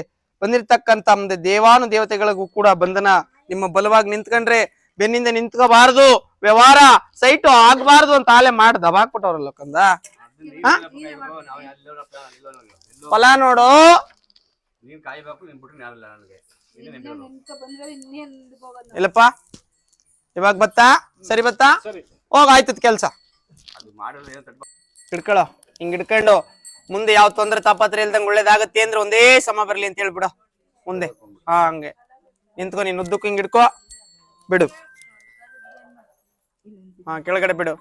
ಬಂದಿರ್ತಕ್ಕಂತ ಮುಂದೆ ದೇವಾನು ದೇವತೆಗಳಿಗೂ ಕೂಡ ಬಂಧನ. ನಿಮ್ಮ ಬಲವಾಗಿ ನಿಂತ್ಕೊಂಡ್ರೆ ಬೆನ್ನಿಂದ ನಿಂತ್ಕೋಬಾರ್ದು, ವ್ಯವಹಾರ ಸೈಟು ಆಗ್ಬಾರ್ದು ಅಂತ ಆಲೆ ಮಾಡಿ ದಬಾಕ್ಬಿಟ್ಟವ್ರಲ್ಲ ಕಂದ. ಫಲ ನೋಡು, ಇಲ್ಲಪ್ಪ ಇವಾಗ ಬತ್ತಾ, ಸರಿ ಬತ್ತಾ, ಹೋಗ ಆಯ್ತದ ಕೆಲ್ಸ ಹಿಡ್ಕೊಳ್ಳೋ. ಹಿಂಗ್ ಹಿಡ್ಕೊಂಡು ಮುಂದೆ ಯಾವ ತೊಂದ್ರೆ ತಾಪತ್ರ ಇಲ್ದಂಗೆ ಒಳ್ಳೇದಾಗತ್ತೆ ಅಂದ್ರೆ ಒಂದೇ ಸಮ ಬರ್ಲಿ ಅಂತ ಹೇಳ್ಬಿಡ ಮುಂದೆ. ಹಂಗೆ ನಿಂತ್ಕೊ, ನೀನ್ ಉದ್ದಕ್ಕೂ ಹಿಂಗ್ ಹಿಡ್ಕೋ, ಬಿಡು. ಕೆಳಗಡೆ ಬಿಡು,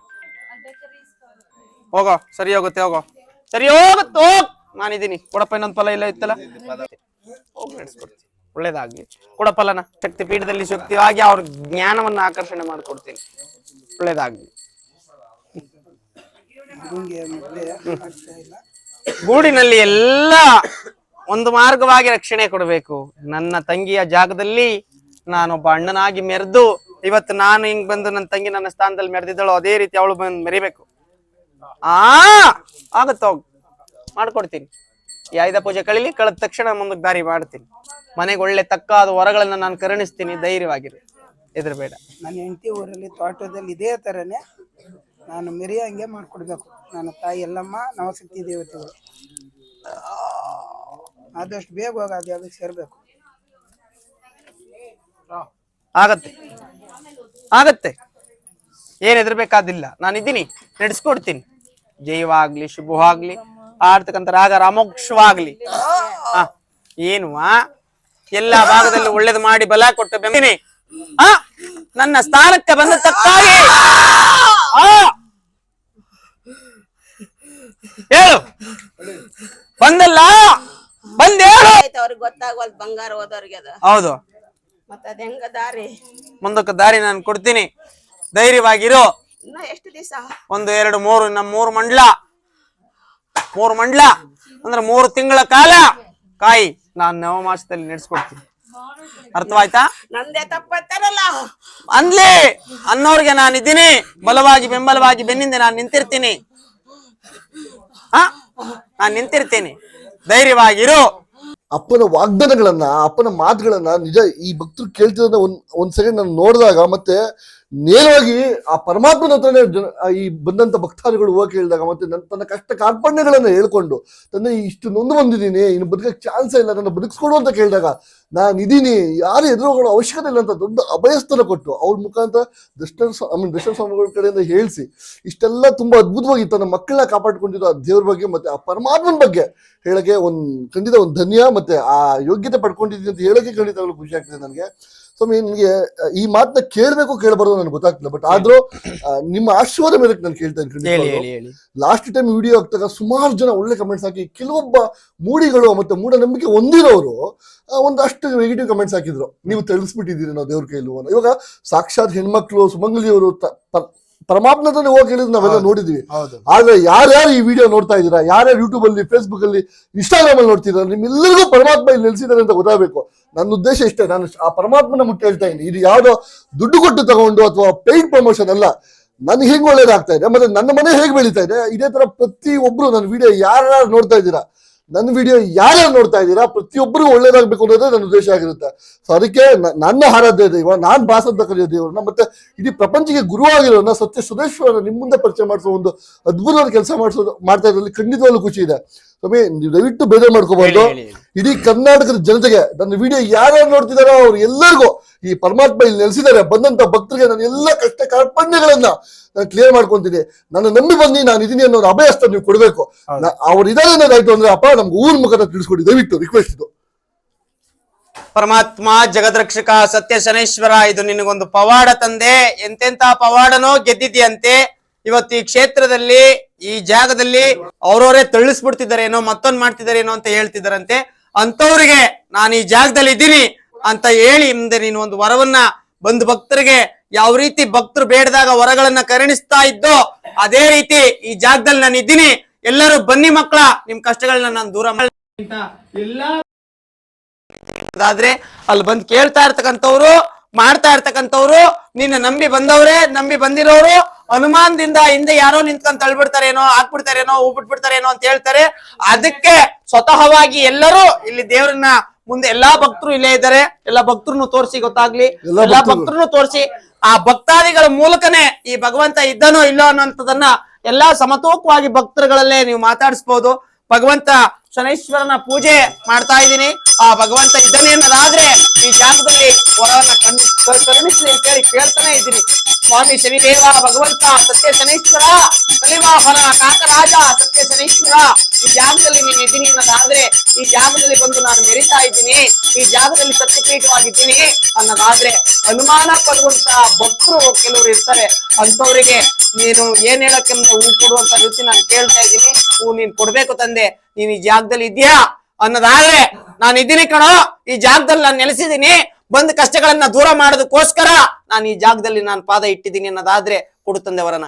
ಹೋಗೋ. ಸರಿ ಹೋಗುತ್ತೆ, ಹೋಗೋ, ಸರಿ ಹೋಗುತ್ತೆ, ಹೋಗ್. ನಾನಿದ್ದೀನಿ, ಕೊಡಪ್ಪ. ಇನ್ನೊಂದ್ ಫಲ ಇಲ್ಲ ಇತ್ತಲ್ಲ, ಹೋಗಿ ನಡೆಸ್ಕೊಡ್ತೀನಿ. ಒಳ್ಳೇದಾಗ್ಲಿ. ಕೊಡ ಫಲನ. ಶಕ್ತಿ ಪೀಠದಲ್ಲಿ ಶಕ್ತಿಯಾಗಿ ಅವ್ರ ಜ್ಞಾನವನ್ನ ಆಕರ್ಷಣೆ ಮಾಡ್ಕೊಡ್ತೀನಿ. ಒಳ್ಳೇದಾಗ್ಲಿ. ಗೂಡಿನಲ್ಲಿ ಎಲ್ಲ ಒಂದು ಮಾರ್ಗವಾಗಿ ರಕ್ಷಣೆ ಕೊಡಬೇಕು. ನನ್ನ ತಂಗಿಯ ಜಾಗದಲ್ಲಿ ನಾನೊಬ್ಬ ಅಣ್ಣನಾಗಿ ಮೆರೆದು, ಇವತ್ತು ನಾನು ಹಿಂಗ್ ಬಂದು ನನ್ನ ತಂಗಿ ನನ್ನ ಸ್ಥಾನದಲ್ಲಿ ಮೆರೆದಿದ್ದಳು, ಅದೇ ರೀತಿ ಅವಳು ಬಂದು ಮೆರಿಬೇಕು. ಆಗತ್ತ, ಹೋಗ್ ಮಾಡ್ಕೊಡ್ತೀನಿ. ಈ ಆಯುಧ ಪೂಜೆ ಕಳೀಲಿ, ಕಳೆದ ತಕ್ಷಣ ಮುಂದಕ್ಕೆ ದಾರಿ ಮಾಡ್ತೀನಿ. ಮನೆಗೆ ಒಳ್ಳೆ ತಕ್ಕಾದ ವರಗಳನ್ನ ನಾನು ಕರುಣಿಸ್ತೀನಿ. ಧೈರ್ಯವಾಗಿರು, ಹೆದರ್ಬೇಡ. ನನ್ನ ಹೆಂಡತಿ ಊರಲ್ಲಿ ತೋಟದಲ್ಲಿ ಇದೇ ತರನೇ ನಾನು ಮೆರೆಯಂಗೆ ಮಾಡ್ಕೊಡ್ಬೇಕು. ನನ್ನ ತಾಯಿ ಎಲ್ಲಮ್ಮ ನವಶಕ್ತಿ ದೇವತೆಗಳು. ಆದಷ್ಟು ಬೇಗ ಹೋಗಿ ಅದು ಅದಕ್ಕೆ ಸೇರ್ಬೇಕು. ಆಗತ್ತೆ, ಆಗತ್ತೆ, ಏನ್ ಹೆದರ್ಬೇಕಾದಿಲ್ಲ. ನಾನಿದ್ದೀನಿ, ನಡೆಸ್ಕೊಡ್ತೀನಿ. ಜಯವಾಗ್ಲಿ, ಶುಭವಾಗ್ಲಿ. ಆಡ್ತಕ್ಕಂಥ ರಾಗ ರಾಮೋಕ್ಷವಾಗ್ಲಿ. ಏನು ಎಲ್ಲಾ ಭಾಗದಲ್ಲಿ ಒಳ್ಳೇದು ಮಾಡಿ ಬಲ ಕೊಟ್ಟು ಬೆಂಬಲಿನಿ. ನನ್ನ ಸ್ಥಾನಕ್ಕೆ ಬಂದ ತಕ್ಕಾಗಿ ಹೇಳು, ಬಂದಲ್ಲ ಬಂದೇಳು. ಅವ್ರಿಗೆ ಗೊತ್ತಾಗವಲ್ ಬಂಗಾರ ಹೋದವ್ರಿಗೆ ಅದು. ಹೌದು, ಮತ್ತ ಅದ ಹೆಂಗ ದಾರಿ? ಮುಂದಕ್ಕೆ ದಾರಿ ನಾನು ಕೊಡ್ತೀನಿ. ಧೈರ್ಯವಾಗಿರು. ಇನ್ನ ಎಷ್ಟು ದಿವಸ? 1 2 3, ನಮ್ಮ 3 ಮಂಡಲ ಅಂದ್ರೆ 3 ತಿಂಗಳ ಕಾಲ ಕಾಯಿ. ನಾನು ನವಮಾಸದಲ್ಲಿ ನಡೆಸ್ಕೊಡ್ತೀನಿ. ಅರ್ಥವಾಯ್ತಾ? ನಂದೇ ತಪ್ಪತ್ತಾರಲ್ಲ ಅನ್ಲಿ ಅನ್ನೋರ್ಗೆ ನಾನಿದ್ದೀನಿ. ಬಲವಾಗಿ ಬೆಂಬಲವಾಗಿ ಬೆನ್ನಿಂದ ನಾನು ನಿಂತಿರ್ತೀನಿ. ನಾನ್ ನಿಂತಿರ್ತೀನಿ. ಧೈರ್ಯವಾಗಿರು. ಅಪ್ಪನ ವಾಗ್ದಾನಗಳನ್ನ, ಅಪ್ಪನ ಮಾತುಗಳನ್ನ ನಿಜ ಈ ಭಕ್ತರು ಕೇಳ್ತಿರೋದನ್ನ ಒಂದ್ ಸೆಕೆಂಡ್ ನಾನು ನೋಡಿದಾಗ, ಮತ್ತೆ ನೇರವಾಗಿ ಆ ಪರಮಾತ್ಮನ ಹತ್ರನೇ ಈ ಬಂದಂತ ಭಕ್ತಾದಿಗಳು ಹೋಗಿ ಹೇಳಿದಾಗ, ಮತ್ತೆ ತನ್ನ ಕಷ್ಟ ಕಾರ್ಪಣ್ಯಗಳನ್ನ ಹೇಳ್ಕೊಂಡು, ತನ್ನ ಇಷ್ಟು ನೊಂದು ಬಂದಿದ್ದೀನಿ, ಇನ್ನು ಬದುಕಕ್ಕೆ ಚಾನ್ಸೇ ಇಲ್ಲ, ನನ್ನ ಬದುಕಿಸ್ಕೊಡು ಅಂತ ಕೇಳಿದಾಗ, ನಾನು ಇದೀನಿ, ಯಾರು ಎದುರುಗಳ ಅವಶ್ಯಕತೆ ಇಲ್ಲ ಅಂತ ದೊಡ್ಡ ಅಭಯಸ್ಥನ ಕೊಟ್ಟು ಅವ್ರ ಮುಖಾಂತರ ದರ್ಶನ ಸ್ವಾಮಿಗಳ ಕಡೆಯಿಂದ ಹೇಳಿಸಿ ಇಷ್ಟೆಲ್ಲ ತುಂಬಾ ಅದ್ಭುತವಾಗಿ ತನ್ನ ಮಕ್ಕಳನ್ನ ಕಾಪಾಡ್ಕೊಂಡಿರೋ ಆ ದೇವ್ರ ಬಗ್ಗೆ ಮತ್ತೆ ಆ ಪರಮಾತ್ಮನ ಬಗ್ಗೆ ಹೇಳಕ್ಕೆ ಖಂಡಿತ ಒಂದು ಧನ್ಯ, ಮತ್ತೆ ಆ ಯೋಗ್ಯತೆ ಪಡ್ಕೊಂಡಿದ್ದೀನಿ ಅಂತ ಹೇಳಕ್ಕೆ ಖಂಡಿತವಾಗ್ಲೂ ಖುಷಿ ಆಗ್ತದೆ ನನಗೆ. ಸ್ವಾಮಿ, ನಿಮಗೆ ಈ ಮಾತನ್ನ ಕೇಳಬೇಕು ಕೇಳಬಾರ್ದು ನನಗೆ ಗೊತ್ತಾಗ್ತಿಲ್ಲ, ಬಟ್ ಆದ್ರೂ ನಿಮ್ಮ ಆಶೀರ್ವಾದ ಮೇರೆಗೆ ನಾನು ಕೇಳ್ತಾ ಇದ್ದೀನಿ. ಲಾಸ್ಟ್ ಟೈಮ್ ವಿಡಿಯೋ ಆಗ್ತಾಗ ಸುಮಾರು ಜನ ಒಳ್ಳೆ ಕಮೆಂಟ್ಸ್ ಹಾಕಿ, ಕೆಲವೊಬ್ಬ ಮೂಡಿಗಳು ಮತ್ತೆ ಮೂಢನಂಬಿಕೆ ಹೊಂದಿರೋರು ಒಂದಷ್ಟು ನೆಗೆಟಿವ್ ಕಮೆಂಟ್ಸ್ ಹಾಕಿದ್ರು. ನೀವು ತಿಳಿಸ್ಬಿಟ್ಟಿದ್ದೀರಿ ನಾವು ದೇವ್ರ ಕೈಲು. ಇವಾಗ ಸಾಕ್ಷಾತ್ ಹೆಣ್ಮಕ್ಳು ಸುಮಂಗಲಿಯವರು ಪರಮಾತ್ಮನೇ ಹೋಗಿ ಹೇಳಿದ್ ನಾವೆಲ್ಲ ನೋಡಿದ್ವಿ. ಆದ್ರೆ ಯಾರ್ಯಾರು ಈ ವಿಡಿಯೋ ನೋಡ್ತಾ ಇದ್ದೀರಾ, ಯಾರ್ಯಾರು ಯೂಟ್ಯೂಬ್ ಅಲ್ಲಿ, ಫೇಸ್ಬುಕ್ ಅಲ್ಲಿ, ಇನ್ಸ್ಟಾಗ್ರಾಮ್ ಅಲ್ಲಿ ನೋಡ್ತಿದ್ದೀರಾ, ನಿಮ್ಮೆಲ್ಲರಿಗೂ ಪರಮಾತ್ಮ ಇಲ್ಲಿ ನೆಲೆಸಿದ್ದಾರೆ ಅಂತ ಗೊತ್ತಾಗಬೇಕು. ನನ್ನ ಉದ್ದೇಶ ಇಷ್ಟೇ, ನಾನು ಆ ಪರಮಾತ್ಮನ ಮುಟ್ಟಿ ಹೇಳ್ತಾ ಇದ್ದೀನಿ. ಇದು ಯಾವ್ದೋ ದುಡ್ಡು ಕೊಟ್ಟು ತಗೊಂಡು ಅಥವಾ ಪೇಯ್ಡ್ ಪ್ರಮೋಷನ್ ಅಲ್ಲ. ನನ್ಗೆ ಹೇಗೆ ಒಳ್ಳೇದಾಗ್ತಾ ಇದೆ, ಮತ್ತೆ ನನ್ನ ಮನೆ ಹೇಗೆ ಬೆಳೀತಾ ಇದೆ, ಇದೇ ತರ ಪ್ರತಿಯೊಬ್ರು ನನ್ನ ವಿಡಿಯೋ ಯಾರ್ಯಾರು ನೋಡ್ತಾ ಇದ್ದೀರಾ, ನನ್ನ ವಿಡಿಯೋ ಯಾರ್ಯಾರು ನೋಡ್ತಾ ಇದ್ದೀರಾ, ಪ್ರತಿಯೊಬ್ಬರಿಗೂ ಒಳ್ಳೇದಾಗಬೇಕು ಅನ್ನೋದೇ ನನ್ನ ಉದ್ದೇಶ ಆಗಿರುತ್ತೆ. ಸೊ ಅದಕ್ಕೆ ನನ್ನ ಆರಾಧ್ಯ ದೈವ, ನಾನ್ ಬಾಸ್ ಅಂತ ಕರೆಯೋ ದೇವ್ರನ್ನ, ಮತ್ತೆ ಇಡೀ ಪ್ರಪಂಚಕ್ಕೆ ಗುರುವಾಗಿರೋನ್ನ ಸತ್ಯ ಸುದೇಶ್ವರನ ನಿಮ್ಮ ಮುಂದೆ ಪರಿಚಯ ಮಾಡಿಸೋ ಒಂದು ಅದ್ಭುತವಾದ ಕೆಲಸ ಮಾಡ್ತಾ ಇದ್ರಲ್ಲಿ ಖಂಡಿತವಾಗ್ಲೂ ಖುಷಿ ಇದೆ. ಸ್ವಾಮಿ, ನೀವು ದಯವಿಟ್ಟು ಬೇಜಾರು ಮಾಡ್ಕೋಬಾರ್ದು. ಇಡೀ ಕರ್ನಾಟಕದ ಜನತೆಗೆ ನನ್ನ ವಿಡಿಯೋ ಯಾರ್ಯಾರು ನೋಡ್ತಿದಾರೋ ಅವ್ರು ಎಲ್ಲರಿಗೂ ಈ ಪರಮಾತ್ಮ ಇಲ್ಲಿ ನೆಲೆಸಿದ್ದಾರೆ. ಬಂದಂತ ಭಕ್ತರಿಗೆ ನಾನು ಎಲ್ಲ ಕಷ್ಟ ಕಾರ್ಪಣ್ಯಗಳನ್ನ ನಾನು ಕ್ಲಿಯರ್ ಮಾಡ್ಕೊಂತೀನಿ. ನನ್ನ ನಂಬಿ ಬನ್ನಿ, ನಾನು ಇದೀನಿ ಅನ್ನೋ ಅಭಯಸ್ಥ ನೀವು ಕೊಡ್ಬೇಕು. ಅವ್ರು ಇದಾರೆ ಅನ್ನೋದಾಯ್ತು ಅಂದ್ರೆ ಅಪ್ಪ ನಮ್ಗೆ ಊರ್ ಮುಖಾಂತರ ತಿಳಿಸ್ಕೊಡಿ ದಯವಿಟ್ಟು, ರಿಕ್ವೆಸ್ಟ್ ಇದು. ಪರಮಾತ್ಮ ಜಗದ್ರಕ್ಷಕ ಸತ್ಯ ಶನೇಶ್ವರ, ಇದು ನಿನಗೊಂದು ಪವಾಡ ತಂದೆ. ಎಂತೆಂತ ಪವಾಡನೋ ಗೆದ್ದಿದ್ಯಂತೆ. ಇವತ್ತು ಈ ಕ್ಷೇತ್ರದಲ್ಲಿ, ಈ ಜಾಗದಲ್ಲಿ ಅವ್ರವರೇ ತಳ್ಳಿಸ್ಬಿಡ್ತಿದಾರೇನೋ, ಮತ್ತೊಂದ್ ಮಾಡ್ತಿದಾರೇನೋ ಅಂತ ಹೇಳ್ತಿದಾರಂತೆ. ಅಂತವ್ರಿಗೆ ನಾನು ಈ ಜಾಗದಲ್ಲಿ ಇದ್ದೀನಿ ಅಂತ ಹೇಳಿ ಮುಂದೆ ನೀನು ಒಂದು ವರವನ್ನ ಬಂದು ಭಕ್ತರಿಗೆ ಯಾವ ರೀತಿ ಭಕ್ತರು ಬೇಡದಾಗ ವರಗಳನ್ನ ಕರುಣಿಸ್ತಾ ಇದ್ದೋ ಅದೇ ರೀತಿ ಈ ಜಾಗದಲ್ಲಿ ನಾನು ಇದ್ದೀನಿ. ಎಲ್ಲರೂ ಬನ್ನಿ ಮಕ್ಕಳ, ನಿಮ್ ಕಷ್ಟಗಳನ್ನ ನಾನು ದೂರ ಮಾಡಿ ಎಲ್ಲಾ ಆದ್ರೆ ಅಲ್ಲಿ ಬಂದು ಕೇಳ್ತಾ ಇರ್ತಕ್ಕಂಥವ್ರು, ಮಾಡ್ತಾ ಇರ್ತಕ್ಕಂಥವ್ರು ನಿನ್ನ ನಂಬಿ ಬಂದವ್ರೆ, ನಂಬಿ ಬಂದಿರೋರು ಅನುಮಾನದಿಂದ ಹಿಂದೆ ಯಾರೋ ನಿಂತ್ಕೊಂಡ್ ತಳ್ಬಿಡ್ತಾರೇನೋ, ಹಾಕ್ಬಿಡ್ತಾರೇನೋ, ಹೂಬಿಟ್ಬಿಡ್ತಾರೇನೋ ಅಂತ ಹೇಳ್ತಾರೆ. ಅದಕ್ಕೆ ಸ್ವತಃವಾಗಿ ಎಲ್ಲರೂ ಇಲ್ಲಿ ದೇವ್ರನ್ನ ಮುಂದೆ ಎಲ್ಲಾ ಭಕ್ತರು ಇಲ್ಲೇ ಇದ್ದಾರೆ. ಎಲ್ಲಾ ಭಕ್ತರನ್ನು ತೋರಿಸಿ ಗೊತ್ತಾಗ್ಲಿ, ಎಲ್ಲಾ ಭಕ್ತರನ್ನು ತೋರಿಸಿ ಆ ಭಕ್ತಾದಿಗಳ ಮೂಲಕನೇ ಈ ಭಗವಂತ ಇದ್ದನೋ ಇಲ್ಲೋ ಅನ್ನೋಂಥದನ್ನ ಎಲ್ಲಾ ಸಮತೋಕವಾಗಿ ಭಕ್ತರುಗಳಲ್ಲೇ ನೀವು ಮಾತಾಡಿಸ್ಬೋದು. ಭಗವಂತ ಶನೈಶ್ವರನ ಪೂಜೆ ಮಾಡ್ತಾ ಇದ್ದೀನಿ. ಆ ಭಗವಂತ ಇದ್ದಾನೆ ಅನ್ನೋದಾದ್ರೆ ಈ ಜಾಗದಲ್ಲಿ ವರವನ್ನ ಕರುಣಿಸ್ಲಿ ಅಂತ ಹೇಳಿ ಕೇಳ್ತಾನೆ ಇದ್ದೀನಿ. ಸ್ವಾಮಿ ಶನಿದೇವ ಭಗವಂತ ಸತ್ಯ ಶನೈಶ್ವರ ಕಲಿವಾಹನ ಕಾಕರಾಜ ಸತ್ಯ ಶನೈಶ್ವರ, ಈ ಜಾಗದಲ್ಲಿ ನೀನು ಇದ್ದೀನಿ ಅನ್ನೋದಾದ್ರೆ, ಈ ಜಾಗದಲ್ಲಿ ಬಂದು ನಾನು ಮೆರಿತಾ ಇದ್ದೀನಿ, ಈ ಜಾಗದಲ್ಲಿ ಸತ್ಯಪೀಠವಾಗಿದ್ದೀನಿ ಅನ್ನೋದಾದ್ರೆ ಅನುಮಾನ ಪಡುವಂತ ಭಕ್ತರು ಕೆಲವರು ಇರ್ತಾರೆ. ಅಂತವ್ರಿಗೆ ನೀನು ಏನ್ ಹೇಳಕ್ಕೆ ಹೂ ಕೊಡುವಂತ ರೀತಿ ನಾನು ಕೇಳ್ತಾ ಇದ್ದೀನಿ. ಹೂ ನೀನ್ ಕೊಡ್ಬೇಕು ತಂದೆ, ನೀನ್ ಈ ಜಾಗದಲ್ಲಿ ಇದ್ಯಾ ಅನ್ನೋದಾದ್ರೆ ನಾನು ಇದ್ದೀನಿ ಕಣೋ, ಈ ಜಾಗದಲ್ಲಿ ನಾನು ನೆಲೆಸಿದ್ದೀನಿ, ಬಂದ್ ಕಷ್ಟಗಳನ್ನ ದೂರ ಮಾಡೋದಕ್ಕೋಸ್ಕರ ನಾನು ಈ ಜಾಗದಲ್ಲಿ ನಾನು ಪಾದ ಇಟ್ಟಿದ್ದೀನಿ ಅನ್ನೋದಾದ್ರೆ ಕೊಡು ತಂದೆ ವರನ.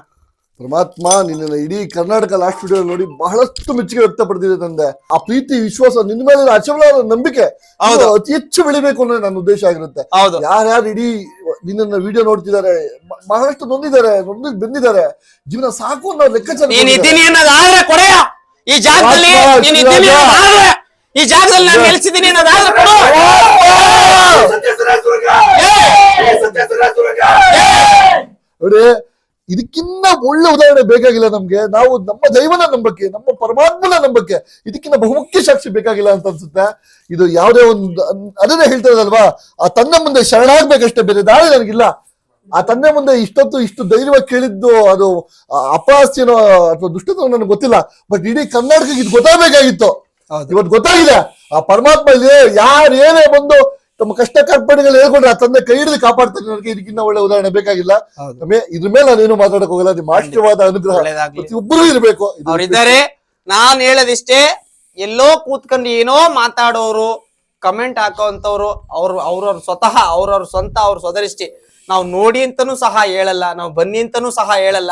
ಪರಮಾತ್ಮ ನಿನ್ನ ಇಡೀ ಕರ್ನಾಟಕ ಲಾಸ್ಟ್ ವಿಡಿಯೋ ನೋಡಿ ಬಹಳಷ್ಟು ಮೆಚ್ಚುಗೆ ವ್ಯಕ್ತಪಡ್ತಿದೆ ತಂದೆ. ಆ ಪ್ರೀತಿ ವಿಶ್ವಾಸ ನಿನ್ನ ಮೇಲೆ ಅಚಲವಾದ ನಂಬಿಕೆ ಅತಿ ಹೆಚ್ಚು ಬೆಳಿಬೇಕು ಅನ್ನೋ ನನ್ನ ಉದ್ದೇಶ ಆಗಿರುತ್ತೆ. ಯಾರ್ಯಾರು ಇಡೀ ನಿನ್ನ ವಿಡಿಯೋ ನೋಡ್ತಿದ್ದಾರೆ ಬಹಳಷ್ಟು ನೊಂದಿದ್ದಾರೆ, ಬೆಂದಿದ್ದಾರೆ, ಜೀವನ ಸಾಕು ಅನ್ನೋ ಲೆಕ್ಕಾಚಾರ ಅನ್ನೋದಾದ್ರೆ ಕೊಡೆಯ ಈ ಜಾಗದಲ್ಲಿ ಈ ಜಾಗದಲ್ಲಿ ನಾನು ನೆಲೆಸಿದ್ದೀನಿ ಅನ್ನೋದಾದ್ರೆ ಕೊಡು. ನೋಡಿ, ಇದಕ್ಕಿಂತ ಒಳ್ಳೆ ಉದಾಹರಣೆ ಬೇಕಾಗಿಲ್ಲ ನಮ್ಗೆ. ನಾವು ನಮ್ಮ ದೈವನ ನಂಬಕ್ಕೆ, ನಮ್ಮ ಪರಮಾತ್ಮನ ನಂಬಕ್ಕೆ ಇದಕ್ಕಿಂತ ಬಹುಮುಖ್ಯ ಸಾಕ್ಷಿ ಬೇಕಾಗಿಲ್ಲ ಅಂತ ಅನ್ಸುತ್ತೆ. ಇದು ಯಾವುದೇ ಒಂದು ಅದನ್ನೇ ಹೇಳ್ತಾರಲ್ವಾ, ಆ ತಂದೆ ಮುಂದೆ ಶರಣಾಗ್ಬೇಕಷ್ಟೇ, ಬೇರೆ ದಾರಿ ನನಗಿಲ್ಲ. ಆ ತಂದೆ ಮುಂದೆ ಇಷ್ಟು ಧೈರ್ಯವಾಗಿ ಕೇಳಿದ್ದು ಅದು ಅಪಹಾಸ್ಯನೋ ಅಥವಾ ದುಷ್ಟತನೋ ನನಗೆ ಗೊತ್ತಿಲ್ಲ. ಬಟ್ ಇಡೀ ಕರ್ನಾಟಕಕ್ಕೆ ಇದು ಗೊತ್ತಾಗಬೇಕಾಗಿತ್ತು. ಇವತ್ತು ಗೊತ್ತಾಗಿದೆ. ಆ ಪರಮಾತ್ಮ ಇಲ್ಲಿ ಯಾರು ಏನೇ ಬಂದು ತಮ್ಮ ಕಷ್ಟ ಕಾರ್ಪಣ್ಯಗಳು ಹೇಳ್ಕೊಂಡ್ರೆ ಆ ತಂದೆ ಕೈ ಹಿಡಿದು ಕಾಪಾಡ್ತಾರೆ. ನನಗೆ ಇದಕ್ಕಿಂತ ಒಳ್ಳೆ ಉದಾಹರಣೆ ಬೇಕಾಗಿಲ್ಲ. ಇದ್ರ ಮೇಲೆ ನಾನೇನು ಮಾತಾಡಕ್ ಹೋಗಲ್ಲ. ನಿಮ್ಮ ಆಶೀರ್ವಾದ ಅನುಗ್ರಹ ಪ್ರತಿಯೊಬ್ಬರೂ ಇರಬೇಕು. ಅವ್ರಿದ್ದಾರೆ. ನಾನ್ ಹೇಳೋದಿಷ್ಟೇ, ಎಲ್ಲೋ ಕೂತ್ಕೊಂಡು ಏನೋ ಮಾತಾಡೋರು, ಕಮೆಂಟ್ ಹಾಕೋಂತವ್ರು ಅವ್ರವ್ರ ಸ್ವತಃ ಅವ್ರವ್ರ ಸ್ವಂತ ಅವ್ರ ಸೋದರಿಷ್ಟಿ. ನಾವು ನೋಡಿ ಅಂತಾನೂ ಸಹ ಹೇಳಲ್ಲ, ನಾವು ಬನ್ನಿ ಅಂತಾನೂ ಸಹ ಹೇಳಲ್ಲ.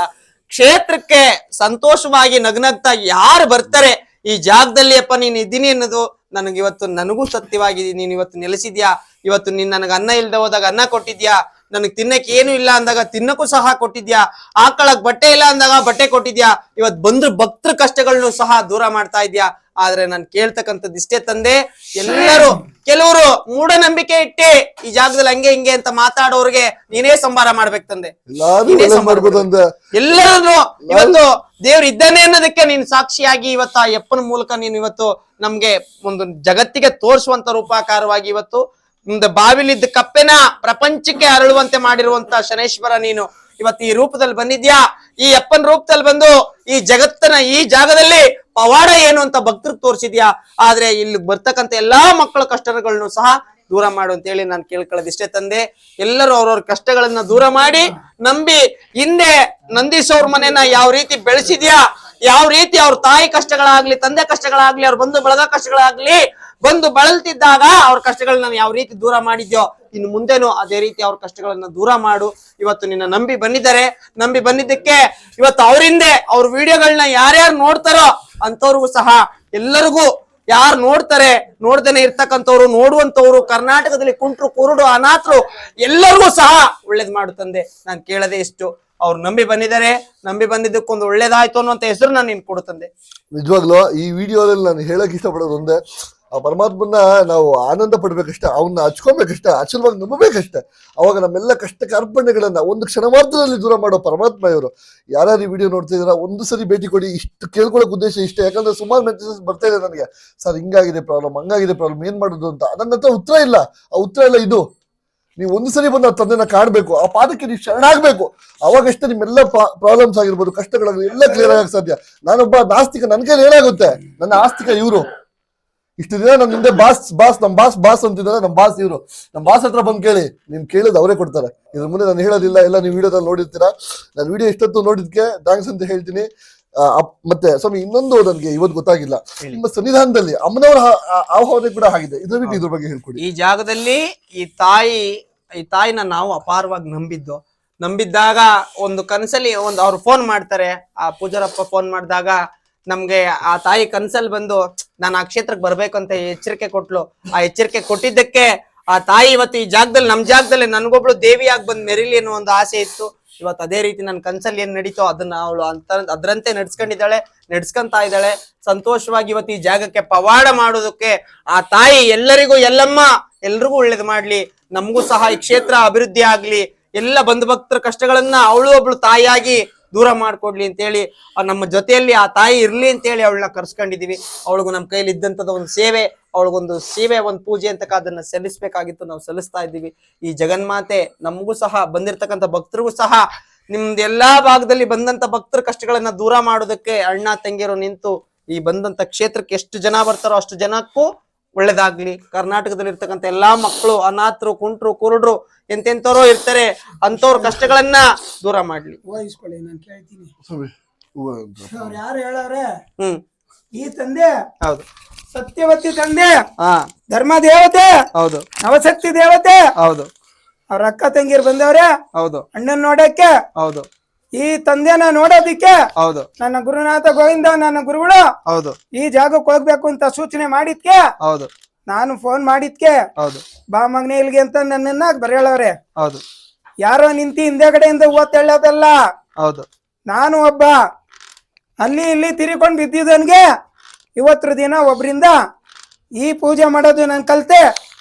ಕ್ಷೇತ್ರಕ್ಕೆ ಸಂತೋಷವಾಗಿ ನಗ್ನಗ್ತಾ ಯಾರು ಬರ್ತಾರೆ ಈ ಜಾಗದಲ್ಲಿ ಅಪ್ಪ ನೀನ್ ಇದ್ದೀನಿ ಅನ್ನೋದು ನನಗೆ ಇವತ್ತು ನನಗೂ ಸತ್ಯವಾಗಿ ನೀನ್ ಇವತ್ತು ನೆಲೆಸಿದ್ಯಾ. ಇವತ್ತು ನೀನ್ ನನಗೆ ಅನ್ನ ಇಲ್ದೆ ಹೋದಾಗ ಅನ್ನ ಕೊಟ್ಟಿದ್ಯಾ, ನನಗ್ ತಿನ್ನಕ್ ಏನು ಇಲ್ಲ ಅಂದಾಗ ತಿನ್ನಕ್ಕೂ ಸಹ ಕೊಟ್ಟಿದ್ಯಾ, ಹಾಕಳಕ್ ಬಟ್ಟೆ ಇಲ್ಲ ಅಂದಾಗ ಬಟ್ಟೆ ಕೊಟ್ಟಿದ್ಯಾ. ಇವತ್ ಬಂದ್ರು ಭಕ್ತರ ಕಷ್ಟಗಳನ್ನು ಸಹ ದೂರ ಮಾಡ್ತಾ ಇದ್ಯಾ. ಆದ್ರೆ ನಾನು ಕೇಳ್ತಕ್ಕಂಥದ್ದು ಇಷ್ಟೇ ತಂದೆ, ಎಲ್ಲರೂ ಕೆಲವರು ಮೂಢನಂಬಿಕೆ ಇಟ್ಟೆ ಈ ಜಾಗದಲ್ಲಿ ಹಂಗೆ ಹಿಂಗೆ ಅಂತ ಮಾತಾಡೋರ್ಗೆ ನೀನೇ ಸಂಭಾರ ಮಾಡ್ಬೇಕು ತಂದೆ. ಎಲ್ಲರೂ ಇವತ್ತು ದೇವ್ರು ಇದ್ದಾನೆ ಅನ್ನೋದಕ್ಕೆ ನೀನ್ ಸಾಕ್ಷಿಯಾಗಿ ಇವತ್ತು ಆ ಯಪ್ಪನ ಮೂಲಕ ನೀನು ಇವತ್ತು ನಮ್ಗೆ ಒಂದು ಜಗತ್ತಿಗೆ ತೋರಿಸುವಂತ ರೂಪಾಕಾರವಾಗಿ ಇವತ್ತು ಮುಂದೆ ಬಾವಿಲಿದ್ದ ಕಪ್ಪೆನ ಪ್ರಪಂಚಕ್ಕೆ ಅರಳುವಂತೆ ಮಾಡಿರುವಂತ ಶನೇಶ್ವರ ನೀನು ಇವತ್ತು ಈ ರೂಪದಲ್ಲಿ ಬಂದಿದ್ಯಾ. ಈ ಅಪ್ಪನ ರೂಪದಲ್ಲಿ ಬಂದು ಈ ಜಗತ್ತನ ಈ ಜಾಗದಲ್ಲಿ ಪವಾಡ ಏನು ಅಂತ ಭಕ್ತರಿಗೆ ತೋರಿಸಿದ್ಯಾ. ಆದ್ರೆ ಇಲ್ಲಿ ಬರ್ತಕ್ಕಂಥ ಎಲ್ಲಾ ಮಕ್ಕಳ ಕಷ್ಟಗಳನ್ನು ಸಹ ದೂರ ಮಾಡು ಅಂತ ಹೇಳಿ ನಾನು ಕೇಳ್ಕೊಳ್ಳೋದಿಷ್ಟೇ ತಂದೆ. ಎಲ್ಲರೂ ಅವ್ರವ್ರ ಕಷ್ಟಗಳನ್ನ ದೂರ ಮಾಡಿ ನಂಬಿ ಹಿಂದೆ ನಂದೀಶವ್ರ ಮನೆನ ಯಾವ ರೀತಿ ಬೆಳೆಸಿದ್ಯಾ, ಯಾವ ರೀತಿ ಅವ್ರ ತಾಯಿ ಕಷ್ಟಗಳಾಗ್ಲಿ, ತಂದೆ ಕಷ್ಟಗಳಾಗ್ಲಿ, ಅವ್ರ ಬಂಧು ಬಳಗ ಕಷ್ಟಗಳಾಗ್ಲಿ, ಬಂದು ಬಳಲ್ತಿದ್ದಾಗ ಅವ್ರ ಕಷ್ಟಗಳನ್ನ ಯಾವ ರೀತಿ ದೂರ ಮಾಡಿದ್ಯೋ ಇನ್ನು ಮುಂದೆನೂ ಅದೇ ರೀತಿ ಅವ್ರ ಕಷ್ಟಗಳನ್ನ ದೂರ ಮಾಡು. ಇವತ್ತು ನಿನ್ನ ನಂಬಿ ಬಂದಿದ್ದಾರೆ. ನಂಬಿ ಬಂದಿದ್ದಕ್ಕೆ ಇವತ್ತು ಅವರಿಂದೆ ಅವ್ರ ವಿಡಿಯೋಗಳನ್ನ ಯಾರ್ಯಾರು ನೋಡ್ತಾರೋ ಅಂತವ್ರಿಗೂ ಸಹ ಎಲ್ಲರಿಗೂ ಯಾರು ನೋಡ್ತಾರೆ, ನೋಡ್ದೇನೆ ಇರ್ತಕ್ಕಂಥವ್ರು, ನೋಡುವಂತವ್ರು, ಕರ್ನಾಟಕದಲ್ಲಿ ಕುಂಟ್ರು ಕುರುಡು ಅನಾಥರು ಎಲ್ಲರಿಗೂ ಸಹ ಒಳ್ಳೇದ್ ಮಾಡು ತಂದೆ. ನಾನು ಕೇಳದೆ ಇಷ್ಟು. ಅವ್ರು ನಂಬಿ ಬಂದಿದ್ದಾರೆ, ನಂಬಿ ಬಂದಿದ್ದಕ್ಕೊಂದು ಒಳ್ಳೇದಾಯ್ತು ಅನ್ನುವಂತ ಹೆಸರು ನಾನು ನಿನ್ ಕೊಡು ತಂದೆ. ನಿಜವಾಗ್ಲೂ ಈ ವಿಡಿಯೋದಲ್ಲಿ ನಾನು ಹೇಳಕ್ ಇಷ್ಟಪಡೋದು ಒಂದೇ, ಆ ಪರಮಾತ್ಮನ ನಾವು ಆನಂದ ಪಡ್ಬೇಕಷ್ಟೇ, ಅವನ್ನ ಹಚ್ಕೊಬೇಕಷ್ಟೇ, ಅಚಲವಾಗಿ ನಂಬಬೇಕಷ್ಟೇ. ಅವಾಗ ನಮ್ಮೆಲ್ಲ ಕಷ್ಟ ಕಾರ್ಪಣ್ಯಗಳನ್ನ ಒಂದು ಕ್ಷಣ ಮಾತ್ರದಲ್ಲಿ ದೂರ ಮಾಡೋ ಪರಮಾತ್ಮ ಇವರು. ಯಾರ್ಯಾರು ಈ ವಿಡಿಯೋ ನೋಡ್ತಾ ಇದಾರ ಒಂದು ಸರಿ ಭೇಟಿ ಕೊಡಿ. ಇಷ್ಟು ಕೇಳ್ಕೊಳ್ಳೋಕೆ ಉದ್ದೇಶ ಇಷ್ಟೇ. ಯಾಕಂದ್ರೆ ಸುಮಾರು ಮೆಸೇಜಸ್ ಬರ್ತಾ ಇದೆ ನನಗೆ, ಸರ್ ಹಿಂಗಾಗಿದೆ ಪ್ರಾಬ್ಲಮ್, ಹಂಗಾಗಿದೆ ಪ್ರಾಬ್ಲಮ್, ಏನ್ ಮಾಡೋದು ಅಂತ. ನನ್ನ ಹತ್ರ ಉತ್ತರ ಇಲ್ಲ. ಆ ಉತ್ತರ ಇಲ್ಲ ಇದು. ನೀವು ಒಂದು ಸರಿ ಬಂದು ಆ ತಂದೆನ ಕಾಡ್ಬೇಕು, ಆ ಪಾದಕ್ಕೆ ನೀವು ಶರಣಾಗ್ಬೇಕು. ಅವಾಗಷ್ಟೇ ನಿಮ್ಮೆಲ್ಲ ಪ್ರಾಬ್ಲಮ್ಸ್ ಆಗಿರ್ಬೋದು, ಕಷ್ಟಗಳಾಗಿ ಎಲ್ಲ ಕ್ಲಿಯರ್ ಆಗಕ್ಕೆ ಸಾಧ್ಯ. ನಾನೊಬ್ಬ ನಾಸ್ತಿಕ, ನನ್ನ ಕೈಲಿ ಏನಾಗುತ್ತೆ, ನನ್ನ ಆಸ್ತಿಕ ಇವರು. ಇಷ್ಟು ದಿನ ನಮ್ ಹಿಂದೆ ಬಾಸ್ ಅಂತಿದ್ದಾರೆ. ನಮ್ ಬಾಸ್ ಇವರು. ನಮ್ ಬಾಸ್ ಹತ್ರ ಬಂದ್ ಕೇಳಿ, ನಿಮ್ ಕೇಳಿದ್ ಅವರೇ ಕೊಡ್ತಾರೆ. ಇದ್ರ ಮುಂದೆ ನಾನು ಹೇಳೋದಿಲ್ಲ, ಎಲ್ಲ ನೀವು ವಿಡಿಯೋದಲ್ಲಿ ನೋಡಿರ್ತೀರಾ. ನಾನು ವಿಡಿಯೋ ಇಷ್ಟೊತ್ತು ನೋಡಿದ್ಕೆ ಥ್ಯಾಂಕ್ಸ್ ಅಂತ ಹೇಳ್ತೀನಿ. ಮತ್ತೆ ಸ್ವಾಮಿ, ಇನ್ನೊಂದು ನನ್ಗೆ ಇವತ್ತು ಗೊತ್ತಾಗಿಲ್ಲ, ನಿಮ್ಮ ಸನ್ನಿಧಾನದಲ್ಲಿ ಅಮ್ಮನವರ ಆಹ್ವಾನ ಕೂಡ ಆಗಿದೆ. ಇದ್ರ ಬಗ್ಗೆ ಹೇಳ್ಕೊಡಿ. ಈ ಜಾಗದಲ್ಲಿ ಈ ತಾಯಿನ ನಾವು ಅಪಾರವಾಗಿ ನಂಬಿದ್ದಾಗ ಒಂದು ಕನ್ಸಲ್ಲಿ ಅವ್ರು ಫೋನ್ ಮಾಡ್ತಾರೆ. ಆ ಪೂಜಾರಪ್ಪ ಫೋನ್ ಮಾಡಿದಾಗ ನಮ್ಗೆ ಆ ತಾಯಿ ಕನ್ಸಲ್ಲಿ ಬಂದು ನಾನು ಆ ಕ್ಷೇತ್ರಕ್ಕೆ ಬರ್ಬೇಕು ಅಂತ ಎಚ್ಚರಿಕೆ ಕೊಟ್ಲು. ಆ ಎಚ್ಚರಿಕೆ ಕೊಟ್ಟಿದ್ದಕ್ಕೆ ಆ ತಾಯಿ ಇವತ್ತು ಈ ಜಾಗದಲ್ಲಿ, ನಮ್ ಜಾಗದಲ್ಲಿ ನನ್ಗೊಬ್ಳು ದೇವಿಯಾಗಿ ಬಂದ್ ಮೆರಿಲಿ ಅನ್ನೋ ಒಂದು ಆಸೆ ಇತ್ತು. ಇವತ್ತು ಅದೇ ರೀತಿ ನನ್ನ ಕನ್ಸಲ್ಲಿ ಏನ್ ನಡೀತೋ ಅದನ್ನ ಅವಳು ಅದರಂತೆ ನಡ್ಸ್ಕೊಂತಾ ಇದ್ದಾಳೆ. ಸಂತೋಷವಾಗಿ ಇವತ್ತು ಈ ಜಾಗಕ್ಕೆ ಪವಾಡ ಮಾಡೋದಕ್ಕೆ ಆ ತಾಯಿ ಎಲ್ಲರಿಗೂ, ಎಲ್ರಿಗೂ ಒಳ್ಳೇದು ಮಾಡ್ಲಿ. ನಮಗೂ ಸಹ ಈ ಕ್ಷೇತ್ರ ಅಭಿವೃದ್ಧಿ ಆಗ್ಲಿ. ಎಲ್ಲ ಬಂಧು ಭಕ್ತರ ಕಷ್ಟಗಳನ್ನ ಅವಳು ಒಬ್ಳು ತಾಯಿಯಾಗಿ ದೂರ ಮಾಡ್ಕೊಡ್ಲಿ ಅಂತೇಳಿ, ನಮ್ಮ ಜೊತೆಯಲ್ಲಿ ಆ ತಾಯಿ ಇರ್ಲಿ ಅಂತೇಳಿ ಅವಳನ್ನ ಕರ್ಸ್ಕೊಂಡಿದೀವಿ. ಅವಳಿಗೂ ನಮ್ಮ ಕೈಲಿ ಇದ್ದಂಥದ್ದು ಒಂದು ಸೇವೆ, ಅವಳಿಗೊಂದು ಸೇವೆ, ಒಂದು ಪೂಜೆ ಅಂತ ಅದನ್ನ ಸಲ್ಲಿಸ್ಬೇಕಾಗಿತ್ತು. ನಾವು ಸಲ್ಲಿಸ್ತಾ ಇದ್ದೀವಿ. ಈ ಜಗನ್ಮಾತೆ ನಮಗೂ ಸಹ, ಬಂದಿರತಕ್ಕಂಥ ಭಕ್ತರಿಗೂ ಸಹ, ನಿಮ್ದು ಎಲ್ಲಾ ಭಾಗದಲ್ಲಿ ಬಂದಂತ ಭಕ್ತರ ಕಷ್ಟಗಳನ್ನ ದೂರ ಮಾಡೋದಕ್ಕೆ ಅಣ್ಣ ತಂಗಿಯರು ನಿಂತು ಈ ಬಂದಂತ ಕ್ಷೇತ್ರಕ್ಕೆ ಎಷ್ಟು ಜನ ಬರ್ತಾರೋ ಅಷ್ಟು ಜನಕ್ಕೂ ಒಳ್ಳೇದಾಗ್ಲಿ. ಕರ್ನಾಟಕದಲ್ಲಿ ಇರ್ತಕ್ಕಂಥ ಎಲ್ಲಾ ಮಕ್ಕಳು, ಅನಾಥರು, ಕುಂಟ್ರು, ಕುರುಡ್ರು, ಎಂತೆಂತವ್ರು ಇರ್ತಾರೆ, ಅಂತವ್ರ ಕಷ್ಟಗಳನ್ನ ದೂರ ಮಾಡ್ಲಿ. ವಹಿಸ್ಕೊಳ್ಳಿ, ನಾನು ಕೇಳ್ತೀನಿ. ಸ್ವಾಮಿ, ಯಾರು ಹೇಳವ್ರೆ? ಈ ತಂದೆ ಹೌದು, ಸತ್ಯವತಿ ತಂದೆ, ಹಾ, ಧರ್ಮ ದೇವತೆ, ಹೌದು, ನವಶಕ್ತಿ ದೇವತೆ. ಹೌದು, ಅವ್ರ ಅಕ್ಕ ತಂಗಿಯರು ಬಂದವ್ರೆ ಹೌದು, ಅಣ್ಣನ್ ನೋಡಕ್ಕೆ. ಹೌದು, ಈ ತಂದೆನ ನೋಡೋದಿಕ್ಕೆ ಹೌದು, ನನ್ನ ಗುರುನಾಥ ಗೋವಿಂದ, ನನ್ನ ಗುರುಗಳು ಹೌದು, ಈ ಜಾಗಕ್ಕೆ ಹೋಗ್ಬೇಕು ಅಂತ ಸೂಚನೆ ಮಾಡಿದ್ಕೆ, ಹೌದು, ನಾನು ಫೋನ್ ಮಾಡಿದ್ಕೆ, ಹೌದು, ಬಾ ಮಗನೇ ಇಲ್ಗೆ ಅಂತ ನನ್ನನ್ನ ಬರೇಳವ್ರೆ. ಹೌದು, ಯಾರೋ ನಿಂತಿ ಹಿಂದೆಗಡೆಯಿಂದ ಓದ್ತೇಳೋದಲ್ಲ. ಹೌದು, ನಾನು ಒಬ್ಬ ಅಲ್ಲಿ ಇಲ್ಲಿ ತಿರ್ಕೊಂಡು ಬಿದ್ದಿದ್ದನ್ಗೆ ಇವತ್ತರ ದಿನ ಒಬ್ರಿಂದ ಈ ಪೂಜೆ ಮಾಡೋದು ನಾನು ಕಲ್ತೆ.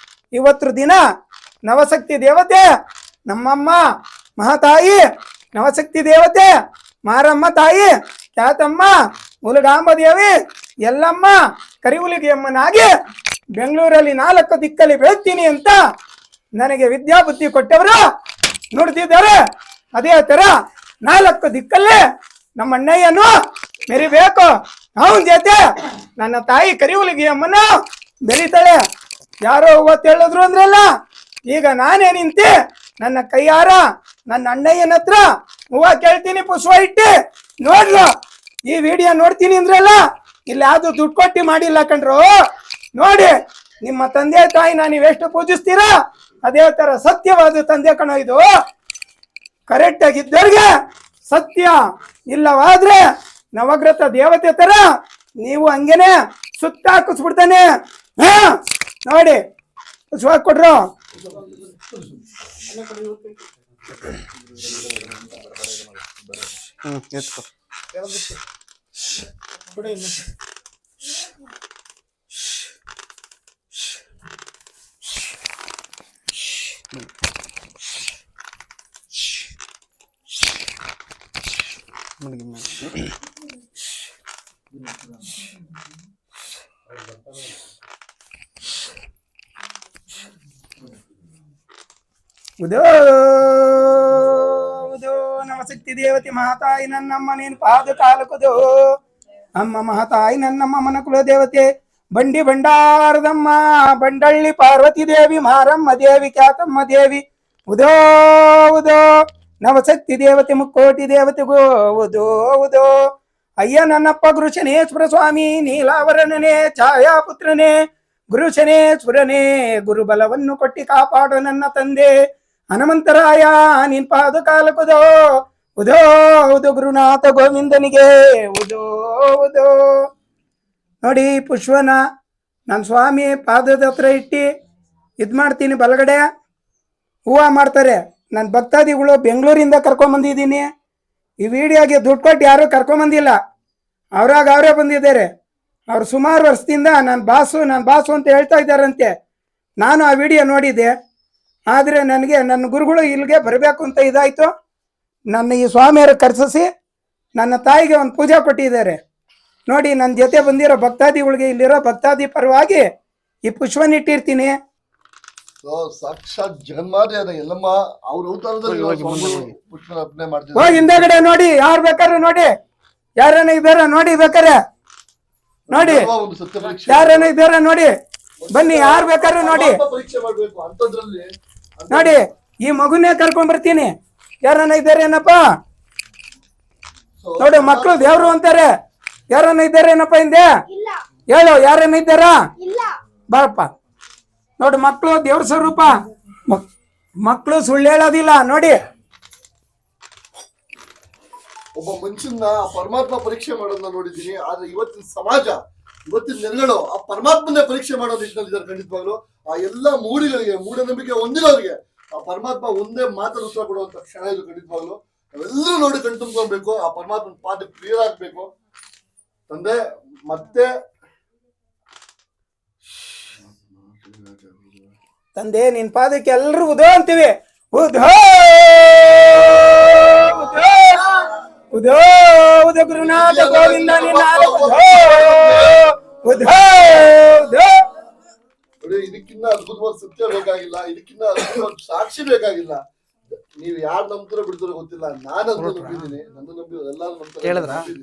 ಇವತ್ತರ ದಿನ ನವಶಕ್ತಿ ದೇವತೆ ನಮ್ಮಮ್ಮ ಮಹಾತಾಯಿ, ನವಶಕ್ತಿ ದೇವತೆ ಮಾರಮ್ಮ ತಾಯಿ, ಖ್ಯಾತಮ್ಮ ಮುಲಗಾಂಬ ದೇವಿ, ಎಲ್ಲಮ್ಮ ಕರಿಹುಲಿಗೆ ಅಮ್ಮನಾಗಿ ಬೆಂಗಳೂರಲ್ಲಿ 4 ದಿಕ್ಕಲ್ಲಿ ಬೆಳಗ್ತೀನಿ ಅಂತ ನನಗೆ ವಿದ್ಯಾಬುದ್ಧಿ ಕೊಟ್ಟವರು ನೋಡ್ತಿದ್ದಾರೆ. ಅದೇ ತರ 4 ದಿಕ್ಕಲ್ಲೇ ನಮ್ಮ ಅಣ್ಣಯ್ಯನು ಮೆರಿಬೇಕು. ಅವನ ಜೊತೆ ನನ್ನ ತಾಯಿ ಕರಿಹುಲಿಗೆ ಅಮ್ಮನ ಬೆರೀತಾಳೆ. ಯಾರೋ ಇವತ್ತು ಹೇಳಿದ್ರು ಅಂದ್ರಲ್ಲ, ಈಗ ನಾನೇ ನಿಂತೆ ನನ್ನ ಕೈಯಾರ ನನ್ನ ಅಣ್ಣಯ್ಯನ ಹತ್ರ ಹೂವ ಕೇಳ್ತೀನಿ, ಪುಷ್ಪ ಇಟ್ಟಿ ನೋಡ್ರು. ಈ ವಿಡಿಯೋ ನೋಡ್ತೀನಿ ಅಂದ್ರಲ್ಲ, ಇಲ್ಲಿ ಯಾವ್ದು ದುಡ್ಡು ಕೊಟ್ಟಿ ಮಾಡಿಲ್ಲ ಕಣ್ರು. ನೋಡಿ, ನಿಮ್ಮ ತಂದೆ ತಾಯಿನ ನೀವೆಷ್ಟು ಪೂಜಿಸ್ತೀರಾ ಅದೇ ತರ ಸತ್ಯವಾದ ತಂದೆ ಕಣೋ ಇದು. ಕರೆಕ್ಟ್ ಆಗಿದ್ದವ್ರಿಗೆ ಸತ್ಯ, ಇಲ್ಲವಾದ್ರೆ ನವಗ್ರತ ದೇವತೆ ತರ ನೀವು ಹಂಗೇನೆ ಸುತ್ತ ಹಾಕಿಸ್ಬಿಡ್ತಾನೆ. ನೋಡಿ, ಪುಷ್ಪ ಕೊಡ್ರು. ಎತ್ಕೊ. ಉದೋ ಉದೋ ನವಶಕ್ತಿ ದೇವತೆ ಮಹಾತಾಯಿ ನನ್ನಮ್ಮ ನೀನು ಪಾದ ಕಾಲಕುದೋ. ಅಮ್ಮ ಮಹಾತಾಯಿ ನನ್ನಮ್ಮ ಮನ ಕುಲ ದೇವತೆ ಬಂಡಿ ಬಂಡಾರದಮ್ಮ ಬಂಡಳ್ಳಿ ಪಾರ್ವತಿ ದೇವಿ ಮಾರಮ್ಮ ದೇವಿ ಖ್ಯಾತಮ್ಮ ದೇವಿ. ಉದೋ ಉದೋ ನವಶಕ್ತಿ ದೇವತೆ ಮುಕ್ಕೋಟಿ ದೇವತೆ ಗೋ ಉದೋ ಉದೋ. ಅಯ್ಯ ನನ್ನಪ್ಪ ಗುರುಶನೇಶ್ವರ ಸ್ವಾಮಿ ನೀಲಾವರಣನೇ ಛಾಯಾಪುತ್ರನೇ ಗುರುಶನೇಶ್ವರನೇ ಗುರುಬಲವನ್ನು ಕೊಟ್ಟಿ ಕಾಪಾಡು ನನ್ನ ತಂದೆ ಹನುಮಂತರಾಯ ನಿನ್ ಪಾದ ಕಾಲಕುದೋ. ಉದೋ ಉದೋ ಗುರುನಾಥ ಗೋವಿಂದನಿಗೆ ಉದೋ ಉದೋ. ನೋಡಿ, ಪುಷ್ಪನ ನನ್ನ ಸ್ವಾಮಿ ಪಾದದ ಹತ್ರ ಇಟ್ಟು ಇದ್ ಮಾಡ್ತೀನಿ. ಬಲಗಡೆ ಹೂವ ಮಾಡ್ತಾರೆ. ನನ್ನ ಭಕ್ತಾದಿಗಳು ಬೆಂಗಳೂರಿಂದ ಕರ್ಕೊಂಬಂದಿದ್ದೀನಿ. ಈ ವಿಡಿಯೋಗೆ ದುಡ್ಡು ಕೊಟ್ಟು ಯಾರೂ ಕರ್ಕೊಂಬಂದಿಲ್ಲ, ಅವ್ರಾಗ ಅವರೇ ಬಂದಿದ್ದಾರೆ. ಅವ್ರು ಸುಮಾರು ವರ್ಷದಿಂದ ನಾನು ಬಾಸು ಅಂತ ಹೇಳ್ತಾ ಇದ್ದಾರಂತೆ. ನಾನು ಆ ವಿಡಿಯೋ ನೋಡಿದ್ದೆ. ಆದರೆ ನನಗೆ ನನ್ನ ಗುರುಗಳು ಇಲ್ಲಿಗೆ ಬರಬೇಕು ಅಂತ ಇದಾಯಿತು. ನನ್ನ ಈ ಸ್ವಾಮಿಯರು ಕರ್ಸಿಸಿ ನನ್ನ ತಾಯಿಗೆ ಒಂದು ಪೂಜೆ ಕೊಟ್ಟಿದ್ದಾರೆ. ನೋಡಿ, ನನ್ನ ಜೊತೆ ಬಂದಿರೋ ಭಕ್ತಾದಿಗಳಿಗೆ, ಇಲ್ಲಿರೋ ಭಕ್ತಾದಿ ಪರವಾಗಿ ಈ ಪುಷ್ಪನ ಇಟ್ಟಿರ್ತೀನಿ. ಸಾಕ್ಷಾತ್ ಜಗನ್ಮಾತೆ ಎಲ್ಲಮ್ಮ ಅವ್ರ ಅವತಾರದಲ್ಲಿ ಪುಷ್ಪನ ಅರ್ಪಣೆ ಮಾಡ್ತಿದ್ದಾರೆ. ಹೋಗಿ ಹಿಂದೆಗಡೆ ನೋಡಿ, ಯಾರು ಬೇಕಾದ್ರೆ ನೋಡಿ, ಯಾರನ್ನ ಇದಾರ ನೋಡಿ ಬೇಕಾರೆ ನೋಡಿ ಒಂದು ಸತ್ಯ ಪರೀಕ್ಷೆ ಯಾರೇನ ಇದ್ದಾರ ನೋಡಿ, ಬನ್ನಿ ಯಾರು ಬೇಕಾದ್ರೆ ನೋಡಿ. ಪರೀಕ್ಷೆ ಮಾಡ್ಬೇಕು ಅಂತದ್ರಲ್ಲಿ ನೋಡಿ ಈ ಮಗುನೇ ಕರ್ಕೊಂಡ್ ಬರ್ತೀನಿ. ಯಾರನ್ನ ಇದ್ದಾರೆ ಏನಪ್ಪ ನೋಡಿ, ಮಕ್ಕಳು ದೇವ್ರು ಅಂತಾರೆ. ಯಾರನ್ನ ಇದ್ದಾರೆ ಏನಪ್ಪ ಹಿಂದೆ ಇಲ್ಲ ಹೇಳು, ಯಾರನ್ನ ಇದ್ದಾರ ಇಲ್ಲ ಬಾರಪ್ಪ. ನೋಡಿ ಮಕ್ಕಳು ದೇವ್ರ ಸ್ವರೂಪ, ಮಕ್ಕಳು ಸುಳ್ಳು ಹೇಳೋದಿಲ್ಲ ನೋಡಿ. ಒಬ್ಬ ಮನುಷ್ಯನ ಪರಮಾತ್ಮ ಪರೀಕ್ಷೆ ಮಾಡೋದನ್ನ ನೋಡಿದ್ದೀನಿ. ಆದ್ರೆ ಇವತ್ತಿನ ಸಮಾಜ, ಇವತ್ತಿನ ಜನಗಳು ಆ ಪರಮಾತ್ಮನೇ ಪರೀಕ್ಷೆ ಮಾಡೋ ನಿಟ್ಟಿನಲ್ಲಿದ್ದಾರೆ ಖಂಡಿತವಾಗ್ಲು. ಆ ಎಲ್ಲಾ ಮೂಡಿಗಳಿಗೆ, ಮೂಢನಂಬಿಕೆ ಹೊಂದಿರೋರಿಗೆ ಆ ಪರಮಾತ್ಮ ಒಂದೇ ಮಾತನ್ನು ಉತ್ತರ ಕೊಡುವಂತ ಕ್ಷಣ ಇದು ಖಂಡಿತವಾಗ್ಲು. ನಾವೆಲ್ಲರೂ ನೋಡಿ ಕಣ್ತುಂಬ್ಕೊಳ್ಬೇಕು, ಆ ಪರಮಾತ್ಮನ ಪಾದ ಪ್ರಿಯರಾಗ್ಬೇಕು. ತಂದೆ ಮತ್ತೆ ತಂದೆ ನಿನ್ ಪಾದಕ್ಕೆ ಎಲ್ರು ಉದೋ ಅಂತೀವಿ. ಉದೋ ಉದೋ ಉದೋ ಉದ ಗುರುನಾಥ ಗೋವಿಂದ ನಿನ್ನ ಉದೋ ಉದೋ ಉದೋ. ನೋಡಿ, ಇದಕ್ಕಿನ್ನ ಅದ್ಭುತವಾದ ಸತ್ಯ ಬೇಕಾಗಿಲ್ಲ, ಇದಕ್ಕಿನ್ನ ಅದ್ಭುತವಾದ ಸಾಕ್ಷಿ ಬೇಕಾಗಿಲ್ಲ. ನೀವು ಯಾರು ನಂಬ್ತಾರೋ ಬಿಡ್ತಾರೋ ಗೊತ್ತಿಲ್ಲ, ನಾನಂತೂ ನಂಬಿದ್ದೀನಿ. ನನ್ನ ನಂಬಿರೋರು ಎಲ್ಲಾರು ನಂಬ್ತಾರೆ.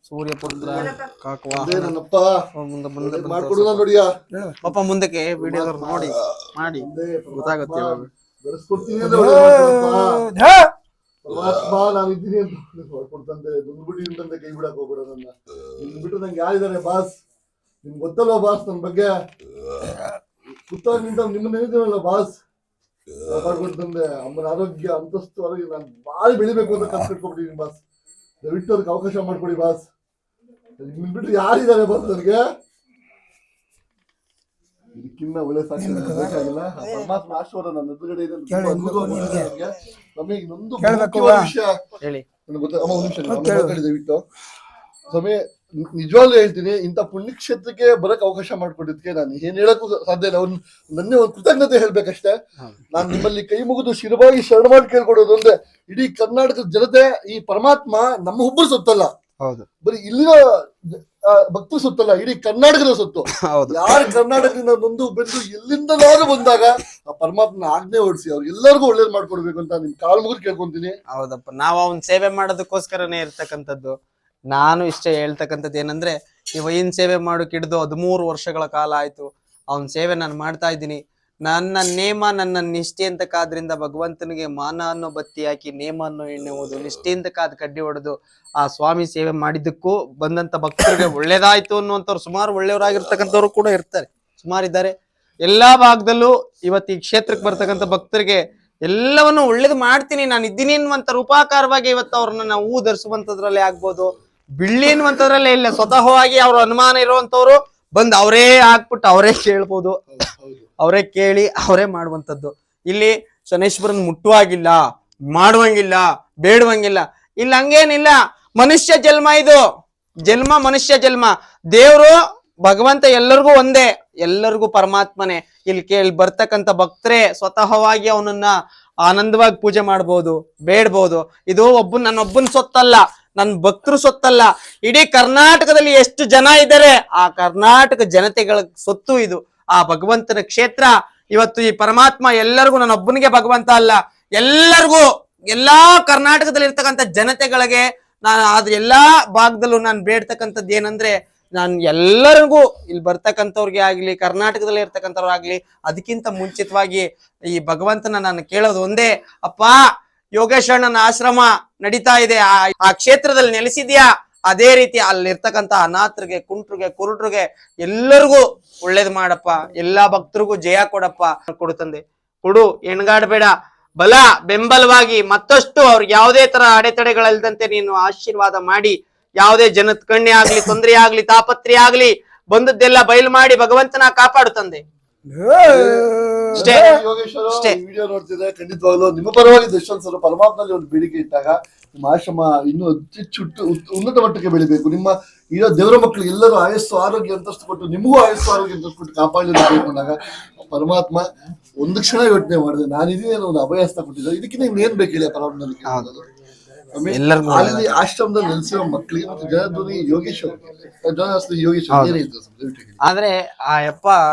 ಸೂರ್ಯಪುತ್ರ ಅದೇ ನನ್ನಪ್ಪ ಮಾಡ್ಕೊಡುದ ನೋಡಿಯಾ ಪಾಪ ಮುಂದಕ್ಕೆ ವಿಡಿಯೋದವ್ರು ನೋಡಿ ಮಾಡಿ ಗೊತ್ತಾಗುತ್ತೆ. ಬೆಳೆಸ್ಕೊಡ್ತೀನಿ ಅಂದ್ರೆ ಒಳ್ಳೆ ಪರಮಾತ್ಮ ನಾನು ಇದ್ದೀನಿ ಅಂತ ಮಾಡ್ಕೊಡ್ತಂದೆ. ದುಂದುಬಿಟ್ಟಿಂತಂದೆ ಕೈ ಬಿಡಕ್ ಹೋಗ್ಬೇಡ ನನ್ನ. ನಿನ್ ಬಿಟ್ಟು ನಂಗೆ ಯಾರಿದ್ದಾರೆ ಬಾಸ್? ನಿಮ್ಗೆ ಗೊತ್ತಲ್ವ ಬಾಸ್ ನನ್ನ ಬಗ್ಗೆ? ಕುತ್ತಾಗ ನಿಂತ ನಿಮ್ಮನ್ನ ನೆನೆದಿರಲ್ಲ ಬಾಸ್. ಕಾಪಾಡ್ಕೊಡ್ತಂದೆ. ಅಮ್ಮನ ಆರೋಗ್ಯ ಅಂತಸ್ತು ಆರೋಗ್ಯ ನಾನು ಭಾರಿ ಬೆಳಿಬೇಕು ಅಂತ ಕನ್ಸು ಕಟ್ಕೊಬಿಟ್ಟಿದ್ದೀನಿ ಬಾಸ್. ದಯವಿಟ್ಟು ಅದಕ್ಕೆ ಅವಕಾಶ ಮಾಡ್ಕೊಡಿ ಬಾಸ್. ನಿಮ್ ಬಿಟ್ಟು ಯಾರಿದ್ದಾರೆ ಬಾಸ್ ನನಗೆ? ಇದಕ್ಕಿನ್ನ ಒಳ್ಳೆ ಸಾಕ್ಷಿ ಬೇಕಾಗಿಲ್ಲ. ಪರಮಾತ್ಮ ಆಶೀರ್ವಾದ ನನ್ನ ಎದುರುಗಡೆ ಇದೆ. ನಮಗೆ ಇನ್ನೊಂದು ಮುಖ್ಯವಾದ ವಿಷಯ ನನಗೆ ಗೊತ್ತ. ಅಮ್ಮ ಒಂದ್ ನಿಮಿಷ ದಯವಿಟ್ಟು ಸಮಯ ನಿಜವಾಗ್ಲೂ ಹೇಳ್ತೀನಿ, ಇಂಥ ಪುಣ್ಯಕ್ಷೇತ್ರಕ್ಕೆ ಬರಕ್ ಅವಕಾಶ ಮಾಡ್ಕೊಟ್ಟಿದ್ಕೆ ನಾನು ಏನ್ ಹೇಳಕ್ಕೂ ಸಾಧ್ಯ ಇಲ್ಲ. ನನ್ನೇ ಒಂದು ಕೃತಜ್ಞತೆ ಹೇಳ್ಬೇಕಷ್ಟೇ. ನಾನು ನಿಮ್ಮಲ್ಲಿ ಕೈ ಮುಗಿದು ಶಿರವಾಗಿ ಶರಣ ಮಾಡಿ ಕೇಳ್ಕೊಡೋದು ಅಂದ್ರೆ, ಇಡೀ ಕರ್ನಾಟಕದ ಜನತೆ ಈ ಪರಮಾತ್ಮ ನಮ್ಮ ಒಬ್ಬರು ಸೊತ್ತಲ್ಲ, ಬರೀ ಇಲ್ಲಿನ ಭಕ್ತರು ಸೊತ್ತಲ್ಲ, ಇಡೀ ಕರ್ನಾಟಕದ ಸೊತ್ತು. ಯಾರು ಕರ್ನಾಟಕದಿಂದ ನೊಂದು ಬೆಂದು ಎಲ್ಲಿಂದಲಾದ್ರೂ ಬಂದಾಗ ಆ ಪರಮಾತ್ಮನ ಆಜ್ಞೆ ಹೊಡಿಸಿ ಅವ್ರಿಗೆಲ್ಲರಿಗೂ ಒಳ್ಳೇದ್ ಮಾಡ್ಕೊಡ್ಬೇಕು ಅಂತ ನಿಮ್ ಕಾಲ್ ಮುಗಿದು ಕೇಳ್ಕೊಂತೀನಿ. ಹೌದಪ್ಪ, ನಾವು ಅವ್ನ ಸೇವೆ ಮಾಡೋದಕ್ಕೋಸ್ಕರನೇ ಇರ್ತಕ್ಕಂಥದ್ದು. ನಾನು ಇಷ್ಟ ಹೇಳ್ತಕ್ಕಂಥದ್ದು ಏನಂದ್ರೆ, ಈ ವೈನ್ ಸೇವೆ ಮಾಡೋಕೆ ಹಿಡಿದು 13 ವರ್ಷಗಳ ಕಾಲ ಆಯ್ತು. ಅವನ ಸೇವೆ ನಾನು ಮಾಡ್ತಾ ಇದ್ದೀನಿ. ನನ್ನ ನೇಮ ನನ್ನ ನಿಷ್ಠೆ ಅಂತ ಕಾದ್ರಿಂದ ಭಗವಂತನಿಗೆ ಮಾನ ಅನ್ನೋ ಬತ್ತಿ ಹಾಕಿ, ನೇಮ ಅನ್ನೋ ಎಣ್ಣೆ ಓದು, ನಿಷ್ಠೆಯಿಂದ ಕಾದ್ ಕಡ್ಡಿ ಹೊಡೆದು ಆ ಸ್ವಾಮಿ ಸೇವೆ ಮಾಡಿದ್ದಕ್ಕೂ ಬಂದಂತ ಭಕ್ತರಿಗೆ ಒಳ್ಳೇದಾಯ್ತು ಅನ್ನುವಂಥವ್ರು ಸುಮಾರು ಒಳ್ಳೆಯವರಾಗಿರ್ತಕ್ಕಂಥವ್ರು ಕೂಡ ಇರ್ತಾರೆ, ಸುಮಾರಿದ್ದಾರೆ. ಎಲ್ಲಾ ಭಾಗದಲ್ಲೂ ಇವತ್ತು ಈ ಕ್ಷೇತ್ರಕ್ಕೆ ಬರ್ತಕ್ಕಂಥ ಭಕ್ತರಿಗೆ ಎಲ್ಲವನ್ನು ಒಳ್ಳೇದು ಮಾಡ್ತೀನಿ ನಾನು ಇದ್ದೀನಿ ಅನ್ನುವಂತ ರೂಪಾಕಾರವಾಗಿ ಇವತ್ತು ಅವ್ರನ್ನ ನಾವು ಹೂ ಧರಿಸುವಂತದ್ರಲ್ಲಿ ಆಗ್ಬೋದು, ಬಿಳ್ಳಿ ಅನ್ನುವಂಥದ್ರಲ್ಲೇ ಇಲ್ಲ, ಸ್ವತಃವಾಗಿ ಅವ್ರ ಅನುಮಾನ ಇರುವಂತವ್ರು ಬಂದು ಅವರೇ ಹಾಕ್ಬಿಟ್ಟು ಅವರೇ ಕೇಳ್ಬೋದು, ಅವರೇ ಕೇಳಿ ಅವರೇ ಮಾಡುವಂಥದ್ದು. ಇಲ್ಲಿ ಶನೇಶ್ವರನ್ ಮುಟ್ಟುವಾಗಿಲ್ಲ, ಮಾಡುವಂಗಿಲ್ಲ, ಬೇಡುವಂಗಿಲ್ಲ, ಇಲ್ಲ ಹಂಗೇನಿಲ್ಲ. ಮನುಷ್ಯ ಜನ್ಮ, ಇದು ಜನ್ಮ ಮನುಷ್ಯ ಜನ್ಮ. ದೇವ್ರು ಭಗವಂತ ಎಲ್ಲರಿಗೂ ಒಂದೇ, ಎಲ್ಲರಿಗೂ ಪರಮಾತ್ಮನೇ. ಇಲ್ಲಿ ಬರ್ತಕ್ಕಂಥ ಭಕ್ತರೇ ಸ್ವತಃವಾಗಿ ಅವನನ್ನ ಆನಂದವಾಗಿ ಪೂಜೆ ಮಾಡ್ಬೋದು, ಬೇಡ್ಬೋದು. ಇದು ನನ್ನೊಬ್ಬನ ಸೊತ್ತಲ್ಲ, ನನ್ನ ಭಕ್ತರು ಸೊತ್ತಲ್ಲ, ಇಡೀ ಕರ್ನಾಟಕದಲ್ಲಿ ಎಷ್ಟು ಜನ ಇದ್ದಾರೆ ಆ ಕರ್ನಾಟಕ ಜನತೆಗಳ ಸೊತ್ತು ಇದು. ಆ ಭಗವಂತನ ಕ್ಷೇತ್ರ. ಇವತ್ತು ಈ ಪರಮಾತ್ಮ ಎಲ್ಲರಿಗೂ, ನನ್ನೊಬ್ಬನಿಗೆ ಭಗವಂತ ಅಲ್ಲ, ಎಲ್ಲರಿಗೂ, ಎಲ್ಲಾ ಕರ್ನಾಟಕದಲ್ಲಿ ಇರ್ತಕ್ಕಂಥ ಜನತೆಗಳಿಗೆ ನಾನು ಅದ್ ಎಲ್ಲಾ ಭಾಗದಲ್ಲೂ ನಾನು ಬೇಡ್ತಕ್ಕಂಥದ್ದು ಏನಂದ್ರೆ, ನಾನು ಎಲ್ಲರಿಗೂ ಇಲ್ಲಿ ಬರ್ತಕ್ಕಂಥವ್ರಿಗೆ ಆಗ್ಲಿ, ಕರ್ನಾಟಕದಲ್ಲಿ ಇರ್ತಕ್ಕಂಥವ್ರಾಗ್ಲಿ, ಅದಕ್ಕಿಂತ ಮುಂಚಿತವಾಗಿ ಈ ಭಗವಂತನ ನಾನು ಕೇಳೋದು ಒಂದೇ, ಅಪ್ಪ ಯೋಗೇಶ್ವರನ ಆಶ್ರಮ ನಡೀತಾ ಇದೆ, ಆ ಕ್ಷೇತ್ರದಲ್ಲಿ ನೆಲೆಸಿದ್ಯಾ, ಅದೇ ರೀತಿ ಅಲ್ಲಿರ್ತಕ್ಕಂಥ ಅನಾಥರಿಗೆ, ಕುಂಟ್ರಿಗೆ, ಕುರುಡ್ರಿಗೆ ಎಲ್ಲರಿಗೂ ಒಳ್ಳೇದು ಮಾಡಪ್ಪ, ಎಲ್ಲಾ ಭಕ್ತರಿಗೂ ಜಯ ಕೊಡಪ್ಪ. ಕೊಡು ತಂದೆ, ಕೊಡು, ಎಣ್ಗಾಡ್ಬೇಡ, ಬಲ ಬೆಂಬಲವಾಗಿ ಮತ್ತಷ್ಟು ಅವ್ರಿಗೆ ಯಾವುದೇ ತರ ಅಡೆತಡೆಗಳಿಲ್ದಂತೆ ನೀನು ಆಶೀರ್ವಾದ ಮಾಡಿ, ಯಾವುದೇ ಜನದ ಕಣ್ಣೆ ಆಗ್ಲಿ, ತೊಂದರೆ ಆಗ್ಲಿ, ತಾಪತ್ರೆ ಆಗ್ಲಿ, ಬಂದದ್ದೆಲ್ಲ ಬಯಲು ಮಾಡಿ ಭಗವಂತನ ಕಾಪಾಡು ತಂದೆ. ಯೋಗೇಶ್ವರ ವಿಡಿಯೋ ನೋಡ್ತಿದ್ರೆ ಖಂಡಿತವಾಗ್ಲೂ ನಿಮ್ಮ ಪರವಾಗಿ ದರ್ಶನ್ ಸರ್ ಪರಮಾತ್ಮನಲ್ಲಿ ಒಂದು ಬೇಡಿಕೆ ಇಟ್ಟಾಗ ನಿಮ್ಮ ಆಶ್ರಮ ಇನ್ನೂ ಉನ್ನತ ಮಟ್ಟಕ್ಕೆ ಬೆಳಿಬೇಕು. ನಿಮ್ಮ ಇರೋ ದೇವರ ಮಕ್ಕಳು ಎಲ್ಲರೂ ಆಯಸ್ಸು ಆರೋಗ್ಯ ಅಂತಸ್ತು ಕೊಟ್ಟು, ನಿಮಗೂ ಆಯಸ್ಸು ಆರೋಗ್ಯ ಅಂತಸ್ತು ಕೊಟ್ಟು ಕಾಪಾಡಲೇಬೇಕು ಅಂದಾಗ ಪರಮಾತ್ಮ ಒಂದು ಕ್ಷಣ ಯೋಚನೆ ಮಾಡಿದೆ, ನಾನಿದೀನಿ ಅನ್ನೋ ಒಂದು ಅಭಯಸ್ಥ ಕೊಟ್ಟಿದ್ದಾರೆ. ಇದಕ್ಕಿಂತ ಇನ್ನೇನ್ ಬೇಕು ಹೇಳಿ ಪರಮಾತ್ಮನಲ್ಲಿ. ಅಲ್ಲಿ ಆಶ್ರಮದಲ್ಲಿ ನೆಲೆಸಿರೋ ಮಕ್ಕಳಿಗೆ ಮತ್ತು ಜನಧ್ವನಿ ಯೋಗೇಶ್ವರ ಆದ್ರೆ ಆ ಯಪ್ಪ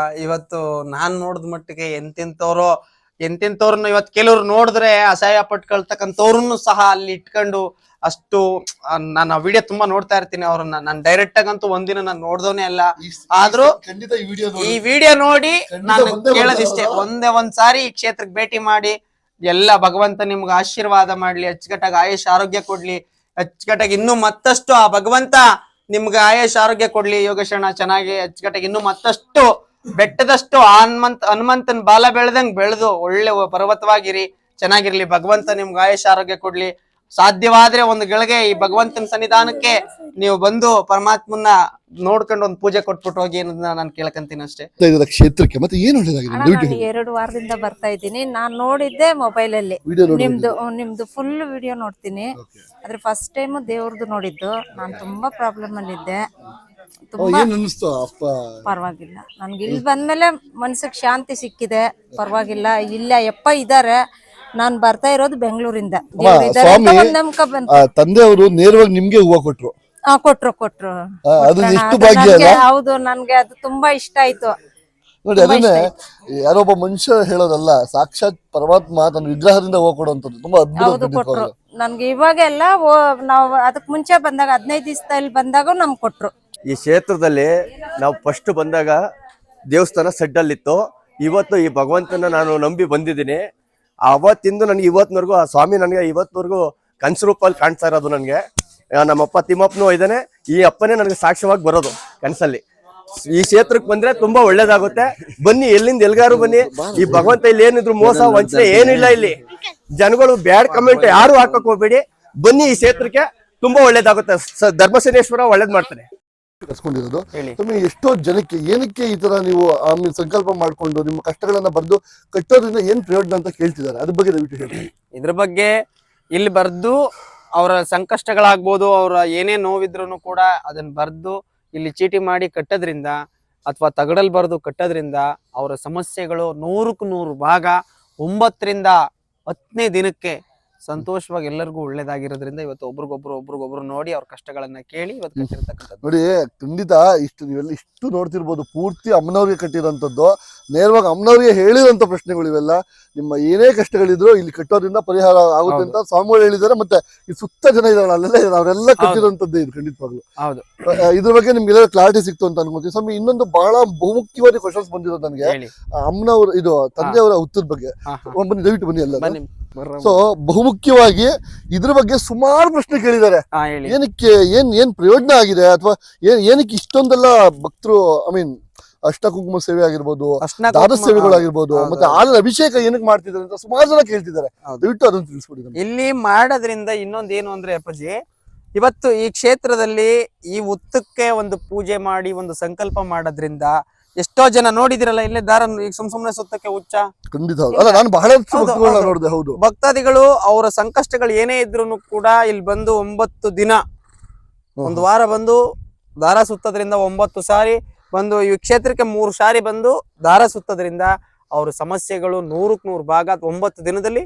ಇವತ್ತು ನಾನ್ ನೋಡಿದ ಮಟ್ಟಿಗೆ ಎಂತೆಂತವ್ರು ಎಂತೆಂತವ್ರನ್ನ ಇವತ್ ಕೆಲವ್ರು ನೋಡಿದ್ರೆ ಅಸಹ್ಯ ಪಟ್ಕೊಳ್ತಕ್ಕಂಥವ್ರನ್ನು ಸಹ ಅಲ್ಲಿ ಇಟ್ಕೊಂಡು ಅಷ್ಟು ನಾನು ವಿಡಿಯೋ ತುಂಬಾ ನೋಡ್ತಾ ಇರ್ತೀನಿ ಅವ್ರನ್ನ. ನಾನು ಡೈರೆಕ್ಟ್ ಆಗಂತೂ ಒಂದಿನ ನಾನು ನೋಡ್ದವನೇ ಅಲ್ಲ. ಆದ್ರೂ ಖಂಡಿತ ಈ ವಿಡಿಯೋ ಈ ವಿಡಿಯೋ ನೋಡಿ ನಾನು ಬಂದೇ ಕೇಳೋದಿಷ್ಟೇ, ಒಂದ್ ಸಾರಿ ಈ ಕ್ಷೇತ್ರಕ್ಕೆ ಭೇಟಿ ಮಾಡಿ ಎಲ್ಲ ಭಗವಂತ ನಿಮ್ಗೆ ಆಶೀರ್ವಾದ ಮಾಡ್ಲಿ, ಅಚ್ಚುಕಟ್ಟಾಗಿ ಆಯುಷ್ ಆರೋಗ್ಯ ಕೊಡ್ಲಿ, ಅಚ್ಚುಕಟ್ಟಾಗಿ ಇನ್ನೂ ಮತ್ತಷ್ಟು ಆ ಭಗವಂತ ನಿಮ್ಗೆ ಆಯುಷ್ ಆರೋಗ್ಯ ಕೊಡ್ಲಿ. ಯೋಗೇಶಣ್ಣ ಚೆನ್ನಾಗಿ ಅಚ್ಚುಕಟ್ಟಾಗಿ ಇನ್ನೂ ಮತ್ತಷ್ಟು ಬೆಟ್ಟದಷ್ಟು ಹನುಮಂತನ್ ಬಾಲ ಬೆಳೆದಂಗ್ ಬೆಳೆದು ಒಳ್ಳೆ ಪರ್ವತವಾಗಿರಿ, ಚೆನ್ನಾಗಿರ್ಲಿ. ಭಗವಂತ ನಿಮ್ಗೆ ಆಯುಷ್ ಆರೋಗ್ಯ ಕೊಡ್ಲಿ. ಸಾಧ್ಯವಾದ್ರೆ ಒಂದು ಗಳಿಗೆ ಈ ಭಗವಂತನ ಸನ್ನಿಧಾನಕ್ಕೆ ನೀವು ಬಂದು ಪರಮಾತ್ಮನ್ನ ನೋಡ್ಕೊಂಡು ಒಂದು ಪೂಜೆ ಕೊಟ್ಬಿಟ್ಟು ಹೋಗಿ ಅನ್ನೋದನ್ನ ನಾನು ಕೇಳ್ಕಂತೀನಿ ಅಷ್ಟೇ. ಕ್ಷೇತ್ರಕ್ಕೆ ಮತ್ತೆ ಏನು ಒಳ್ಳೇದಾಗಿದೆ? ನಾನು 2 ವಾರದಿಂದ ಬರ್ತಾ ಇದ್ದೀನಿ. ನಾನ್ ನೋಡಿದ್ದೆ ಮೊಬೈಲ್ ಅಲ್ಲಿ ನಿಮ್ದು ಫುಲ್ ವಿಡಿಯೋ ನೋಡ್ತೀನಿ. ಆದ್ರೆ ಫಸ್ಟ್ ಟೈಮ್ ದೇವ್ರದ್ದು ನೋಡಿದ್ದು. ನಾನು ತುಂಬಾ ಪ್ರಾಬ್ಲಮ್ ಅಲ್ಲಿ ಇದ್ದೆ. ತುಂಬಾ ಪರವಾಗಿಲ್ಲ. ನನ್ಗೆ ಇಲ್ಲಿ ಬಂದ್ಮೇಲೆ ಮನ್ಸಿಗೆ ಶಾಂತಿ ಸಿಕ್ಕಿದೆ. ಪರವಾಗಿಲ್ಲ. ಇಲ್ಲ ಯಪ್ಪ ಇದಾರೆ. ನಾನ್ ಬರ್ತಾ ಇರೋದು ಬೆಂಗಳೂರಿಂದ. ತಂದೆಯವರು ನೇರವಾಗಿ ನಿಮ್ಗೆ ಹೂವ ಕೊಟ್ರು. ಕೊಟ್ರು. ಅದು ಎಷ್ಟು ಭಾಗ್ಯ ಅಲ್ಲ? ಹೌದು, ನನ್ಗೆ ಅದು ತುಂಬಾ ಇಷ್ಟ ಆಯ್ತು. ನೋಡಿ, ಅದನ್ನೇ ಯಾರೊಬ್ಬ ಮನುಷ್ಯ ಹೇಳೋದಲ್ಲ, ಸಾಕ್ಷಾತ್ ಪರಮಾತ್ಮ ತನ್ನ ವಿಗ್ರಹದಿಂದ ಹೂವ ಕೊಡುವಂತದ್ದು ತುಂಬಾ ಹೌದು ಕೊಟ್ರು. ನನ್ಗೆ ಇವಾಗೆಲ್ಲ ನಾವು ಅದಕ್ ಮುಂಚೆ ಬಂದಾಗ 15 ದಿವಸದಲ್ಲಿ ಬಂದಾಗ ನಮ್ಗೆ ಕೊಟ್ರು. ಈ ಕ್ಷೇತ್ರದಲ್ಲಿ ನಾವು ಫಸ್ಟ್ ಬಂದಾಗ ದೇವಸ್ಥಾನ ಸೆಡ್ಡಲ್ಲಿತ್ತು. ಇವತ್ತು ಈ ಭಗವಂತನ ನಾನು ನಂಬಿ ಬಂದಿದ್ದೀನಿ. ಅವತ್ತಿಂದ ನನಗೆ ಇವತ್ತಿನವರೆಗೂ ಆ ಸ್ವಾಮಿ ನನಗೆ ಇವತ್ತಿನವರೆಗೂ ಕನಸು ರೂಪಲ್ಲಿ ಕಾಣ್ತಾ ಇರೋದು. ನನಗೆ ನಮ್ಮಪ್ಪ ತಿಮ್ಮಪ್ಪನೂ ಇದ್ದಾನೆ. ಈ ಅಪ್ಪನೇ ನನಗೆ ಸಾಕ್ಷ್ಯವಾಗಿ ಬರೋದು ಕನಸಲ್ಲಿ. ಈ ಕ್ಷೇತ್ರಕ್ಕೆ ಬಂದ್ರೆ ತುಂಬಾ ಒಳ್ಳೇದಾಗುತ್ತೆ. ಬನ್ನಿ, ಎಲ್ಲಿಂದ ಎಲ್ಗಾರು ಬನ್ನಿ. ಈ ಭಗವಂತ ಇಲ್ಲಿ ಏನಿದ್ರು ಮೋಸ ವಂಚನೆ ಏನಿಲ್ಲ. ಇಲ್ಲಿ ಜನಗಳು ಬ್ಯಾಡ್ ಕಮೆಂಟ್ ಯಾರು ಹಾಕಕ್ ಹೋಗ್ಬೇಡಿ. ಬನ್ನಿ, ಈ ಕ್ಷೇತ್ರಕ್ಕೆ ತುಂಬಾ ಒಳ್ಳೇದಾಗುತ್ತೆ. ಧರ್ಮಸೇನೇಶ್ವರ ಒಳ್ಳೇದ್ ಮಾಡ್ತಾನೆ. ಕರ್ಸ್ಕೊಂಡಿರೋದು ಎಷ್ಟೋ ಜನಕ್ಕೆ ಏನಕ್ಕೆ ಈ ತರ ನೀವು ಸಂಕಲ್ಪ ಮಾಡ್ಕೊಂಡು ನಿಮ್ಮ ಕಷ್ಟಗಳನ್ನ ಬರ್ದು ಕಟ್ಟೋದ್ರಿಂದ ಏನ್ ಪ್ರಯೋಜನ ಅಂತ ಕೇಳ್ತಿದ್ದಾರೆ. ಅದ್ರ ಬಗ್ಗೆ ದಯವಿಟ್ಟು ಹೇಳಿ. ಇದ್ರ ಬಗ್ಗೆ ಇಲ್ಲಿ ಬರ್ದು ಅವರ ಸಂಕಷ್ಟಗಳಾಗ್ಬೋದು, ಅವರ ಏನೇ ನೋವಿದ್ರು ಕೂಡ ಅದನ್ನ ಬರ್ದು ಇಲ್ಲಿ ಚೀಟಿ ಮಾಡಿ ಕಟ್ಟೋದ್ರಿಂದ ಅಥವಾ ತಗಡಲ್ ಬರ್ದು ಕಟ್ಟೋದ್ರಿಂದ ಅವರ ಸಮಸ್ಯೆಗಳು 100ಕ್ಕೆ 100 ಭಾಗ 9ರಿಂದ 10ನೇ ದಿನಕ್ಕೆ ಸಂತೋಷವಾಗಿ ಎಲ್ಲರಿಗೂ ಒಳ್ಳೇದಾಗಿರೋದ್ರಿಂದ ಇವತ್ತು ಒಬ್ರಿಗೊಬ್ರು ನೋಡಿ ಅವ್ರ ಕಷ್ಟಗಳನ್ನ ಕೇಳಿ ಇವತ್ತು ಕಟ್ಟಿರ್ತಕ್ಕಂಥದ್ದು. ನೋಡಿ, ಖಂಡಿತ ನೀವೆಲ್ಲ ಇಷ್ಟು ನೋಡ್ತಿರ್ಬೋದು. ಪೂರ್ತಿ ಅಮ್ಮನವ್ರಿಗೆ ಕಟ್ಟಿರೋಂಥದ್ದು, ನೇರವಾಗಿ ಅಮ್ಮನವ್ರಿಗೆ ಹೇಳಿರೋಂಥ ಪ್ರಶ್ನೆಗಳು ಇವೆಲ್ಲ. ನಿಮ್ಮ ಏನೇ ಕಷ್ಟಗಳಿದ್ರು ಇಲ್ಲಿ ಕಟ್ಟೋದ್ರಿಂದ ಪರಿಹಾರ ಆಗುತ್ತೆ ಅಂತ ಸ್ವಾಮಿಗಳು ಹೇಳಿದ್ದಾರೆ. ಮತ್ತೆ ಈ ಸುತ್ತ ಜನ ಇದಾರೆ ಅಲ್ಲೆಲ್ಲ ಅವರೆಲ್ಲ ಕಟ್ಟಿರೋಂಥದ್ದೇ ಇದು ಖಂಡಿತವಾಗ್ಲು. ಹೌದು, ಇದ್ರ ಬಗ್ಗೆ ನಿಮ್ಗೆಲ್ಲ ಕ್ಲಾರಿಟಿ ಸಿಕ್ತು ಅಂತ ಅನ್ಕೋತೀವಿ. ಸ್ವಾಮಿ, ಇನ್ನೊಂದು ಬಹಳ ಬಹುಮುಖ್ಯವಾದ ಕ್ವಶನ್ಸ್ ಬಂದಿರೋದು ನನಗೆ ಅಮ್ಮನವ್ರ ಇದು ತಂದೆಯವರ ಹುತ್ತದ ಬಗ್ಗೆ. ಬನ್ನಿ, ದಯವಿಟ್ಟು ಬನ್ನಿ ಎಲ್ಲ. ಸೊ ಬಹುಮುಖ್ಯವಾಗಿ ಇದ್ರ ಬಗ್ಗೆ ಸುಮಾರು ಪ್ರಶ್ನೆ ಕೇಳಿದ್ದಾರೆ. ಏನಕ್ಕೆ ಏನ್ ಪ್ರಯೋಜನ ಆಗಿದೆ ಅಥವಾ ಏನಕ್ಕೆ ಇಷ್ಟೊಂದೆಲ್ಲ ಭಕ್ತರು ಅಷ್ಟ ಕುಂಕುಮ ಸೇವೆ ಆಗಿರ್ಬೋದು, ದಾದ ಸೇವೆಗಳಾಗಿರ್ಬೋದು, ಮತ್ತೆ ಹಾಲಿನ ಅಭಿಷೇಕ ಏನಕ್ಕೆ ಮಾಡ್ತಿದ್ದಾರೆ ಅಂತ ಸುಮಾರು ಜನ ಕೇಳ್ತಿದ್ದಾರೆ. ದಯವಿಟ್ಟು ಅದನ್ನು ತಿಳಿಸ್ಬಿಡಿ. ಇಲ್ಲಿ ಮಾಡೋದ್ರಿಂದ ಇನ್ನೊಂದೇನು ಅಂದ್ರೆ ಅಪ್ಪಾಜಿ, ಇವತ್ತು ಈ ಕ್ಷೇತ್ರದಲ್ಲಿ ಈ ಹುತ್ತಕ್ಕೆ ಒಂದು ಪೂಜೆ ಮಾಡಿ ಒಂದು ಸಂಕಲ್ಪ ಮಾಡೋದ್ರಿಂದ ಎಷ್ಟೋ ಜನ ನೋಡಿದಿರಲ್ಲ, ಇಲ್ಲೇ ದಾರ ಈಗ ಸುಮ್ನೆ ಸುತ್ತಕ್ಕೆ ಹುಚ್ಚ. ಖಂಡಿತ ಅಲ್ಲ, ನಾನು ಬಹಳಷ್ಟು ಭಕ್ತಗಳನ್ನ ನೋಡಿದೆ. ಹೌದು, ಭಕ್ತಾದಿಗಳು ಅವರ ಸಂಕಷ್ಟಗಳು ಏನೇ ಇದ್ರು ಕೂಡ ಇಲ್ಲಿ ಬಂದು 9 ದಿನ, ಒಂದು ವಾರ ಬಂದು ದಾರ ಸುತ್ತೋದ್ರಿಂದ 9 ಸಾರಿ ಬಂದು ಈ ಕ್ಷೇತ್ರಕ್ಕೆ 3 ಸಾರಿ ಬಂದು ದಾರ ಸುತ್ತೋದ್ರಿಂದ ಅವ್ರ ಸಮಸ್ಯೆಗಳು 100ಕ್ಕೆ 100 ಭಾಗ 9 ದಿನದಲ್ಲಿ,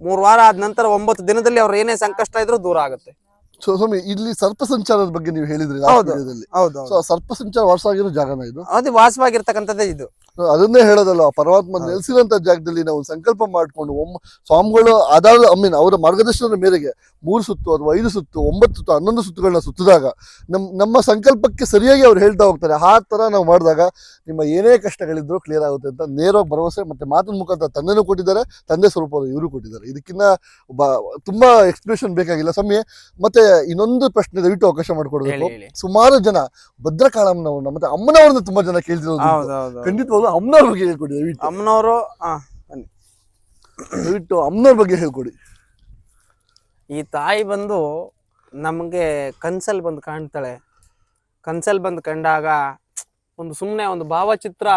3 ವಾರ ಆದ ನಂತರ 9 ದಿನದಲ್ಲಿ ಅವ್ರ ಏನೇ ಸಂಕಷ್ಟ ಇದ್ರು ದೂರ ಆಗುತ್ತೆ. ಸ್ವಾಮಿ, ಇಲ್ಲಿ ಸರ್ಪ ಸಂಚಾರದ ಬಗ್ಗೆ ನೀವು ಹೇಳಿದ್ರಿ. ಸರ್ಪ ಸಂಚಾರ ವಾಸವಾಗಿರೋ ಜಾಗನ ಇದು? ಅದು ವಾಸವಾಗಿರ್ತಕ್ಕಂಥದ್ದೇ ಇದು. ಅದನ್ನೇ ಹೇಳೋದಲ್ಲ, ಪರಮಾತ್ಮ ನೆಲೆಸಿರೋಂಥ ಜಾಗದಲ್ಲಿ ನಾವು ಸಂಕಲ್ಪ ಮಾಡ್ಕೊಂಡು ಸ್ವಾಮಿಗಳು ಆಧಾರ ಅವರ ಮಾರ್ಗದರ್ಶನದ ಮೇರೆಗೆ 3 ಸುತ್ತು ಅಥವಾ 5 ಸುತ್ತು 9 ಸುತ್ತು 11 ಸುತ್ತುಗಳನ್ನ ಸುತ್ತಿದಾಗ ನಮ್ಮ ಸಂಕಲ್ಪಕ್ಕೆ ಸರಿಯಾಗಿ ಅವ್ರು ಹೇಳ್ತಾ ಹೋಗ್ತಾರೆ. ಆ ತರ ನಾವು ಮಾಡಿದಾಗ ನಿಮ್ಮ ಏನೇ ಕಷ್ಟಗಳಿದ್ರು ಕ್ಲಿಯರ್ ಆಗುತ್ತೆ ಅಂತ ನೇರವಾಗಿ ಭರವಸೆ ಮತ್ತೆ ಮಾತಿನ ಮುಖಾಂತರ ತಂದೆನೂ ಕೊಟ್ಟಿದ್ದಾರೆ, ತಂದೆ ಸ್ವರೂಪವರು ಇವರು ಕೊಟ್ಟಿದ್ದಾರೆ. ಇದಕ್ಕಿಂತ ತುಂಬಾ ಎಕ್ಸ್ಪ್ಲೇಷನ್ ಬೇಕಾಗಿಲ್ಲ. ಸ್ವಾಮಿ, ಮತ್ತೆ ಇನ್ನೊಂದು ಪ್ರಶ್ನೆ ದಯವಿಟ್ಟು ಅವಕಾಶ ಮಾಡಿಕೊಡ್ಬೇಕು. ಸುಮಾರು ಜನ ಭದ್ರಕಾಳಮ್ಮನವ್ರನ್ನ ಮತ್ತೆ ಅಮ್ಮನವ್ರನ್ನ ತುಂಬಾ ಜನ ಕೇಳ್ತಿರೋದು. ಖಂಡಿತವಾಗ್ಲೂ ಅಮ್ಮನವ್ರ ಬಗ್ಗೆ ಹೇಳ್ಕೊಡಿ ದಯವಿಟ್ಟು. ದಯವಿಟ್ಟು ಅಮ್ಮನವ್ರ ಬಗ್ಗೆ ಹೇಳ್ಕೊಡಿ. ಈ ತಾಯಿ ಬಂದು ನಮಗೆ ಕನ್ಸಲ್ಲಿ ಬಂದು ಕಾಣ್ತಾಳೆ. ಕನ್ಸಲ್ಲಿ ಬಂದು ಕಂಡಾಗ ಒಂದು ಸುಮ್ಮನೆ ಒಂದು ಭಾವಚಿತ್ರ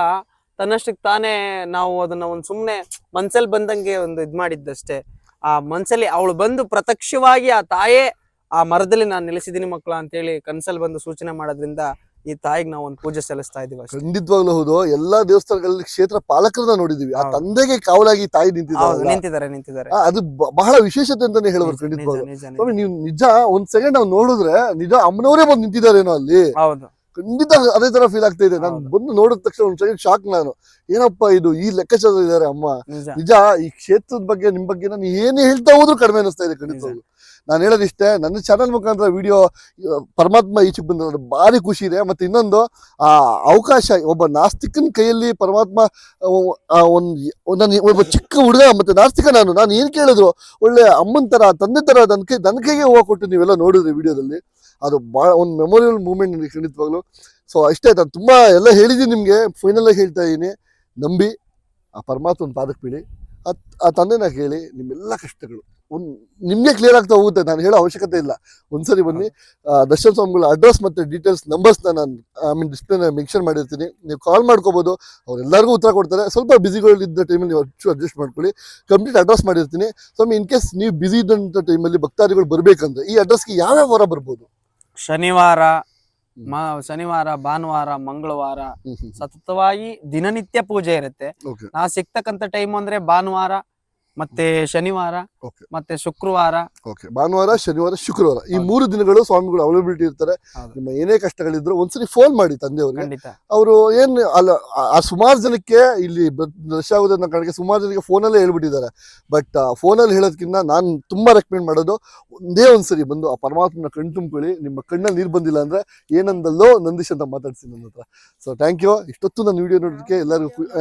ತನ್ನಷ್ಟಕ್ಕೆ ತಾನೇ ನಾವು ಅದನ್ನ ಒಂದು ಸುಮ್ಮನೆ ಮನ್ಸಲ್ಲಿ ಬಂದಂಗೆ ಒಂದು ಇದು ಮಾಡಿದ್ದಷ್ಟೇ. ಆ ಮನ್ಸಲ್ಲಿ ಅವಳು ಬಂದು ಪ್ರತ್ಯಕ್ಷವಾಗಿ ಆ ತಾಯೇ ಆ ಮರದಲ್ಲಿ ನಾನು ನೆಲೆಸಿದ್ದೀನಿ ಮಕ್ಕಳ ಅಂತೇಳಿ ಕನ್ಸಲ್ಲಿ ಬಂದು ಸೂಚನೆ ಮಾಡೋದ್ರಿಂದ ಈ ತಾಯಿಗೆ ನಾವು ಒಂದು ಪೂಜೆ ಸಲ್ಲಿಸ್ತಾ ಇದೀವಿ. ಖಂಡಿತವಾಗ್ಲೂ ಹೌದು. ಎಲ್ಲಾ ದೇವಸ್ಥಾನಗಳಲ್ಲಿ ಕ್ಷೇತ್ರ ಪಾಲಕರನ್ನ ನೋಡಿದೀವಿ. ಆ ತಂದೆಗೆ ಕಾವಲಾಗಿ ತಾಯಿ ನಿಂತಿದ್ದಾರೆ. ಅದು ಬಹಳ ವಿಶೇಷತೆ ಅಂತಾನೆ ಹೇಳ್ಬೋದು. ಖಂಡಿತವಾಗ್ಲೂ ನೀವು ನಿಜ ಒಂದ್ ಸೆಕೆಂಡ್ ನಾವು ನೋಡಿದ್ರೆ ನಿಜ ಅಮ್ಮನವರೇ ಬಂದು ನಿಂತಿದ್ದಾರೇನೋ ಅಲ್ಲಿ. ಹೌದು, ಖಂಡಿತ ಅದೇ ತರ ಫೀಲ್ ಆಗ್ತಾ ಇದೆ. ನಾನು ಬಂದು ನೋಡಿದ ತಕ್ಷಣ ಒಂದ್ ಸೆಕೆಂಡ್ ಶಾಕ್. ನಾನು ಏನಪ್ಪ ಇದು ಈ ಲೆಕ್ಕಾಚಾರ ಇದ್ದಾರೆ ಅಮ್ಮ. ನಿಜ. ನಿಜ, ಈ ಕ್ಷೇತ್ರದ ಬಗ್ಗೆ ನಿಮ್ ಬಗ್ಗೆ ನಾನು ಏನೇ ಹೇಳ್ತಾ ಹೋದ್ರು ಕಡಿಮೆ ಅನಿಸ್ತಾ ಇದೆ ಖಂಡಿತವಾಗ್ಲು. ನಾನು ಹೇಳೋದಿಷ್ಟೇ, ನನ್ನ ಚಾನಲ್ ಮುಖಾಂತರ ವಿಡಿಯೋ ಪರಮಾತ್ಮ ಈಚೆಗೆ ಬಂದ ಭಾರಿ ಖುಷಿ ಇದೆ. ಮತ್ತೆ ಇನ್ನೊಂದು ಆ ಅವಕಾಶ, ಒಬ್ಬ ನಾಸ್ತಿಕನ ಕೈಯಲ್ಲಿ ಪರಮಾತ್ಮ ಒಬ್ಬ ಚಿಕ್ಕ ಹುಡುಗ ಮತ್ತೆ ನಾಸ್ತಿಕ ನಾನು ಏನ್ ಕೇಳಿದ್ರು ಒಳ್ಳೆ ಅಮ್ಮನ ತರ ತಂದೆ ತರ ನನ್ನ ಕೈಗೆ ಹೂವು ಕೊಟ್ಟು ನೀವೆಲ್ಲ ನೋಡಿದ್ರಿ ವಿಡಿಯೋದಲ್ಲಿ. ಅದು ಭಾಳ ಒಂದು ಮೆಮೊರಿಯಲ್ ಮೂಮೆಂಟ್ ನನಗೆ ಖಂಡಿತವಾಗ್ಲು. ಸೊ ಅಷ್ಟೇ, ನಾನು ತುಂಬಾ ಎಲ್ಲ ಹೇಳಿದ್ದೀನಿ ನಿಮ್ಗೆ, ಫೈನಲ್ ಆಗಿ ಹೇಳ್ತಾ ಇದ್ದೀನಿ, ನಂಬಿ ಆ ಪರಮಾತ್ಮನ ಪಾದಕ್ಕೆ ಬೀಳಿ, ಆ ತಂದೆನ ಕೇಳಿ, ನಿಮ್ಮೆಲ್ಲ ಕಷ್ಟಗಳು ನಿಮ್ಗೆ ಕ್ಲಿಯರ್ ಆಗ್ತಾ ಹೋಗುತ್ತೆ. ನಾನು ಹೇಳೋ ಅವಶ್ಯಕತೆ ಇಲ್ಲ. ಒಂದ್ಸರಿ ಬನ್ನಿ, ದರ್ಶನ್ ಸ್ವಾಮಿಗಳ ಅಡ್ರೆಸ್ ಮತ್ತೆ ಡೀಟೇಲ್ಸ್ ನಂಬರ್ಸ್ನ ನಾನು ಡಿಸ್ಪ್ಲೇನ ಮೆನ್ಷನ್ ಮಾಡಿರ್ತೀನಿ, ನೀವು ಕಾಲ್ ಮಾಡ್ಕೋಬಹುದು, ಅವ್ರೆಲ್ಲರಿಗೂ ಉತ್ತರ ಕೊಡ್ತಾರೆ. ಸ್ವಲ್ಪ ಬಿಸಿಗಳಿದ್ದ ಟೈಮಲ್ಲಿ ನೀವು ಅಡ್ಜಸ್ಟ್ ಮಾಡ್ಕೊಳ್ಳಿ. ಕಂಪ್ಲೀಟ್ ಅಡ್ರೆಸ್ ಮಾಡಿರ್ತೀನಿ. ಸ್ವಾಮಿ, ಇನ್ ಕೇಸ್ ನೀವು ಬಿಸಿ ಇದ್ದಂಥ ಟೈಮಲ್ಲಿ ಭಕ್ತಾದಿಗಳು ಬರ್ಬೇಕಂದ್ರೆ ಈ ಅಡ್ರೆಸ್ಗೆ ಯಾವ್ಯಾವ ವಾರ ಬರ್ಬೋದು? ಶನಿವಾರ, ಭಾನುವಾರ, ಮಂಗಳವಾರ ಸತತವಾಗಿ ದಿನನಿತ್ಯ ಪೂಜೆ ಇರುತ್ತೆ. ನಾ ಸಿಗ್ತಕ್ಕಂತ ಟೈಮ್ ಅಂದ್ರೆ ಭಾನುವಾರ ಮತ್ತೆ ಶನಿವಾರ ಮತ್ತೆ ಶುಕ್ರವಾರ. ಭಾನುವಾರ, ಶನಿವಾರ, ಶುಕ್ರವಾರ ಈ 3 ದಿನಗಳು ಸ್ವಾಮಿಗಳು ಅವೈಲಬಿಲಿಟಿ ಇರ್ತಾರೆ. ನಿಮ್ಮ ಏನೇ ಕಷ್ಟಗಳಿದ್ರು ಒಂದ್ಸರಿ ಫೋನ್ ಮಾಡಿ ತಂದೆಯವ್ರಿಗೆ. ಅವರು ಏನ್ ಅಲ್ಲ, ಆ ಸುಮಾರು ಜನಕ್ಕೆ ಇಲ್ಲಿ ರಶ್ ಆಗೋದನ್ನ ಕಾರಣಕ್ಕೆ ಸುಮಾರು ಜನಕ್ಕೆ ಫೋನಲ್ಲೇ ಹೇಳ್ಬಿಟ್ಟಿದ್ದಾರೆ. ಬಟ್ ಫೋನಲ್ಲಿ ಹೇಳೋದಕ್ಕಿಂತ ನಾನು ತುಂಬಾ ರೆಕಮೆಂಡ್ ಮಾಡೋದು, ಒಂದೇ ಒಂದ್ಸರಿ ಬಂದು ಆ ಪರಮಾತ್ಮನ ಕಣ್ ತುಂಬ್ಕೊಳ್ಳಿ. ನಿಮ್ಮ ಕಣ್ಣಲ್ಲಿ ನೀರು ಬಂದಿಲ್ಲ ಅಂದ್ರೆ ಏನಂದಲ್ಲೋ ನಂದೀಶ್ ಅಂತ ಮಾತಾಡ್ಸಿ ನನ್ನ ಹತ್ರ. So thank you. ಇಷ್ಟೊತ್ತು ನನ್ನ ವಿಡಿಯೋ ನೋಡೋದಕ್ಕೆ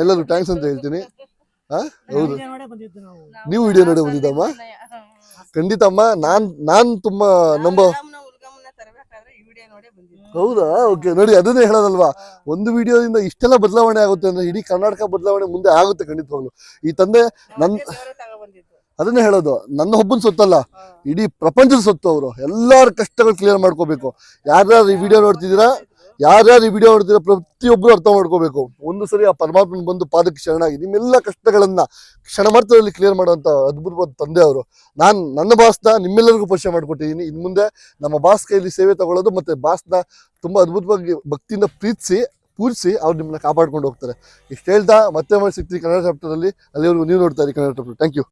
ಎಲ್ಲರೂ ಥ್ಯಾಂಕ್ಸ್ ಅಂತ ಹೇಳ್ತೀನಿ. ಹೌದು, ನೀವು ವಿಡಿಯೋ ನೋಡಿ ಬಂದಿದ್ದಮ್ಮ. ಖಂಡಿತ ಅಮ್ಮ, ನಾನ್ ತುಂಬಾ ಹೌದಾ? ಓಕೆ, ನೋಡಿ ಅದನ್ನೇ ಹೇಳೋದಲ್ವಾ, ಒಂದು ವಿಡಿಯೋದಿಂದ ಇಷ್ಟೆಲ್ಲ ಬದಲಾವಣೆ ಆಗುತ್ತೆ ಅಂದ್ರೆ ಇಡೀ ಕರ್ನಾಟಕ ಬದಲಾವಣೆ ಮುಂದೆ ಆಗುತ್ತೆ ಖಂಡಿತವಾಗ್ಲು. ಈ ತಂದೆ ಅದನ್ನೇ ಹೇಳೋದು, ನನ್ನ ಒಬ್ಬನ ಸೊತ್ತಲ್ಲ, ಇಡೀ ಪ್ರಪಂಚದ ಸೊತ್ತು. ಅವರು ಎಲ್ಲರ ಕಷ್ಟಗಳು ಕ್ಲಿಯರ್ ಮಾಡ್ಕೋಬೇಕು. ಯಾರ್ಯಾರು ಈ ವಿಡಿಯೋ ನೋಡ್ತಿದ್ದೀರಾ ಪ್ರತಿಯೊಬ್ಬರು ಅರ್ಥ ಮಾಡ್ಕೋಬೇಕು. ಒಂದು ಸರಿ ಆ ಪರಮಾತ್ಮನ ಬಂದು ಪಾದಕ್ಕೆ ಶರಣಾಗಿ ನಿಮ್ಮೆಲ್ಲ ಕಷ್ಟಗಳನ್ನ ಕ್ಷಣಮಾತ್ರದಲ್ಲಿ ಕ್ಲಿಯರ್ ಮಾಡುವಂತ ಅದ್ಭುತವಾದ ತಂದೆ ಅವರು. ನನ್ನ ಬಾಸ್ನ ನಿಮ್ಮೆಲ್ಲರಿಗೂ ಪರಿಚಯ ಮಾಡ್ಕೊಟ್ಟಿದ್ದೀನಿ. ಇನ್ನು ಮುಂದೆ ನಮ್ಮ ಬಾಸ್ ಕೈಯಲ್ಲಿ ಸೇವೆ ತಗೊಳ್ಳೋದು ಮತ್ತೆ ಬಾಸ್ನ ತುಂಬಾ ಅದ್ಭುತವಾಗಿ ಭಕ್ತಿಯಿಂದ ಪ್ರೀತಿಸಿ ಪೂಜಿಸಿ ಅವ್ರು ನಿಮ್ಮನ್ನ ಕಾಪಾಡ್ಕೊಂಡು ಹೋಗ್ತಾರೆ. ಇಷ್ಟು ಹೇಳ್ತಾ ಮತ್ತೆ ಸಿಗ್ತೀವಿ ಕನ್ನಡ ಚಾಪ್ಟರ್ ಅಲ್ಲಿ. ಅಲ್ಲಿವರೆಗೂ ನೀವು ನೋಡ್ತಾ ಇರಿ ಕನ್ನಡ ಚಾಪ್ಟರ್. Thank you.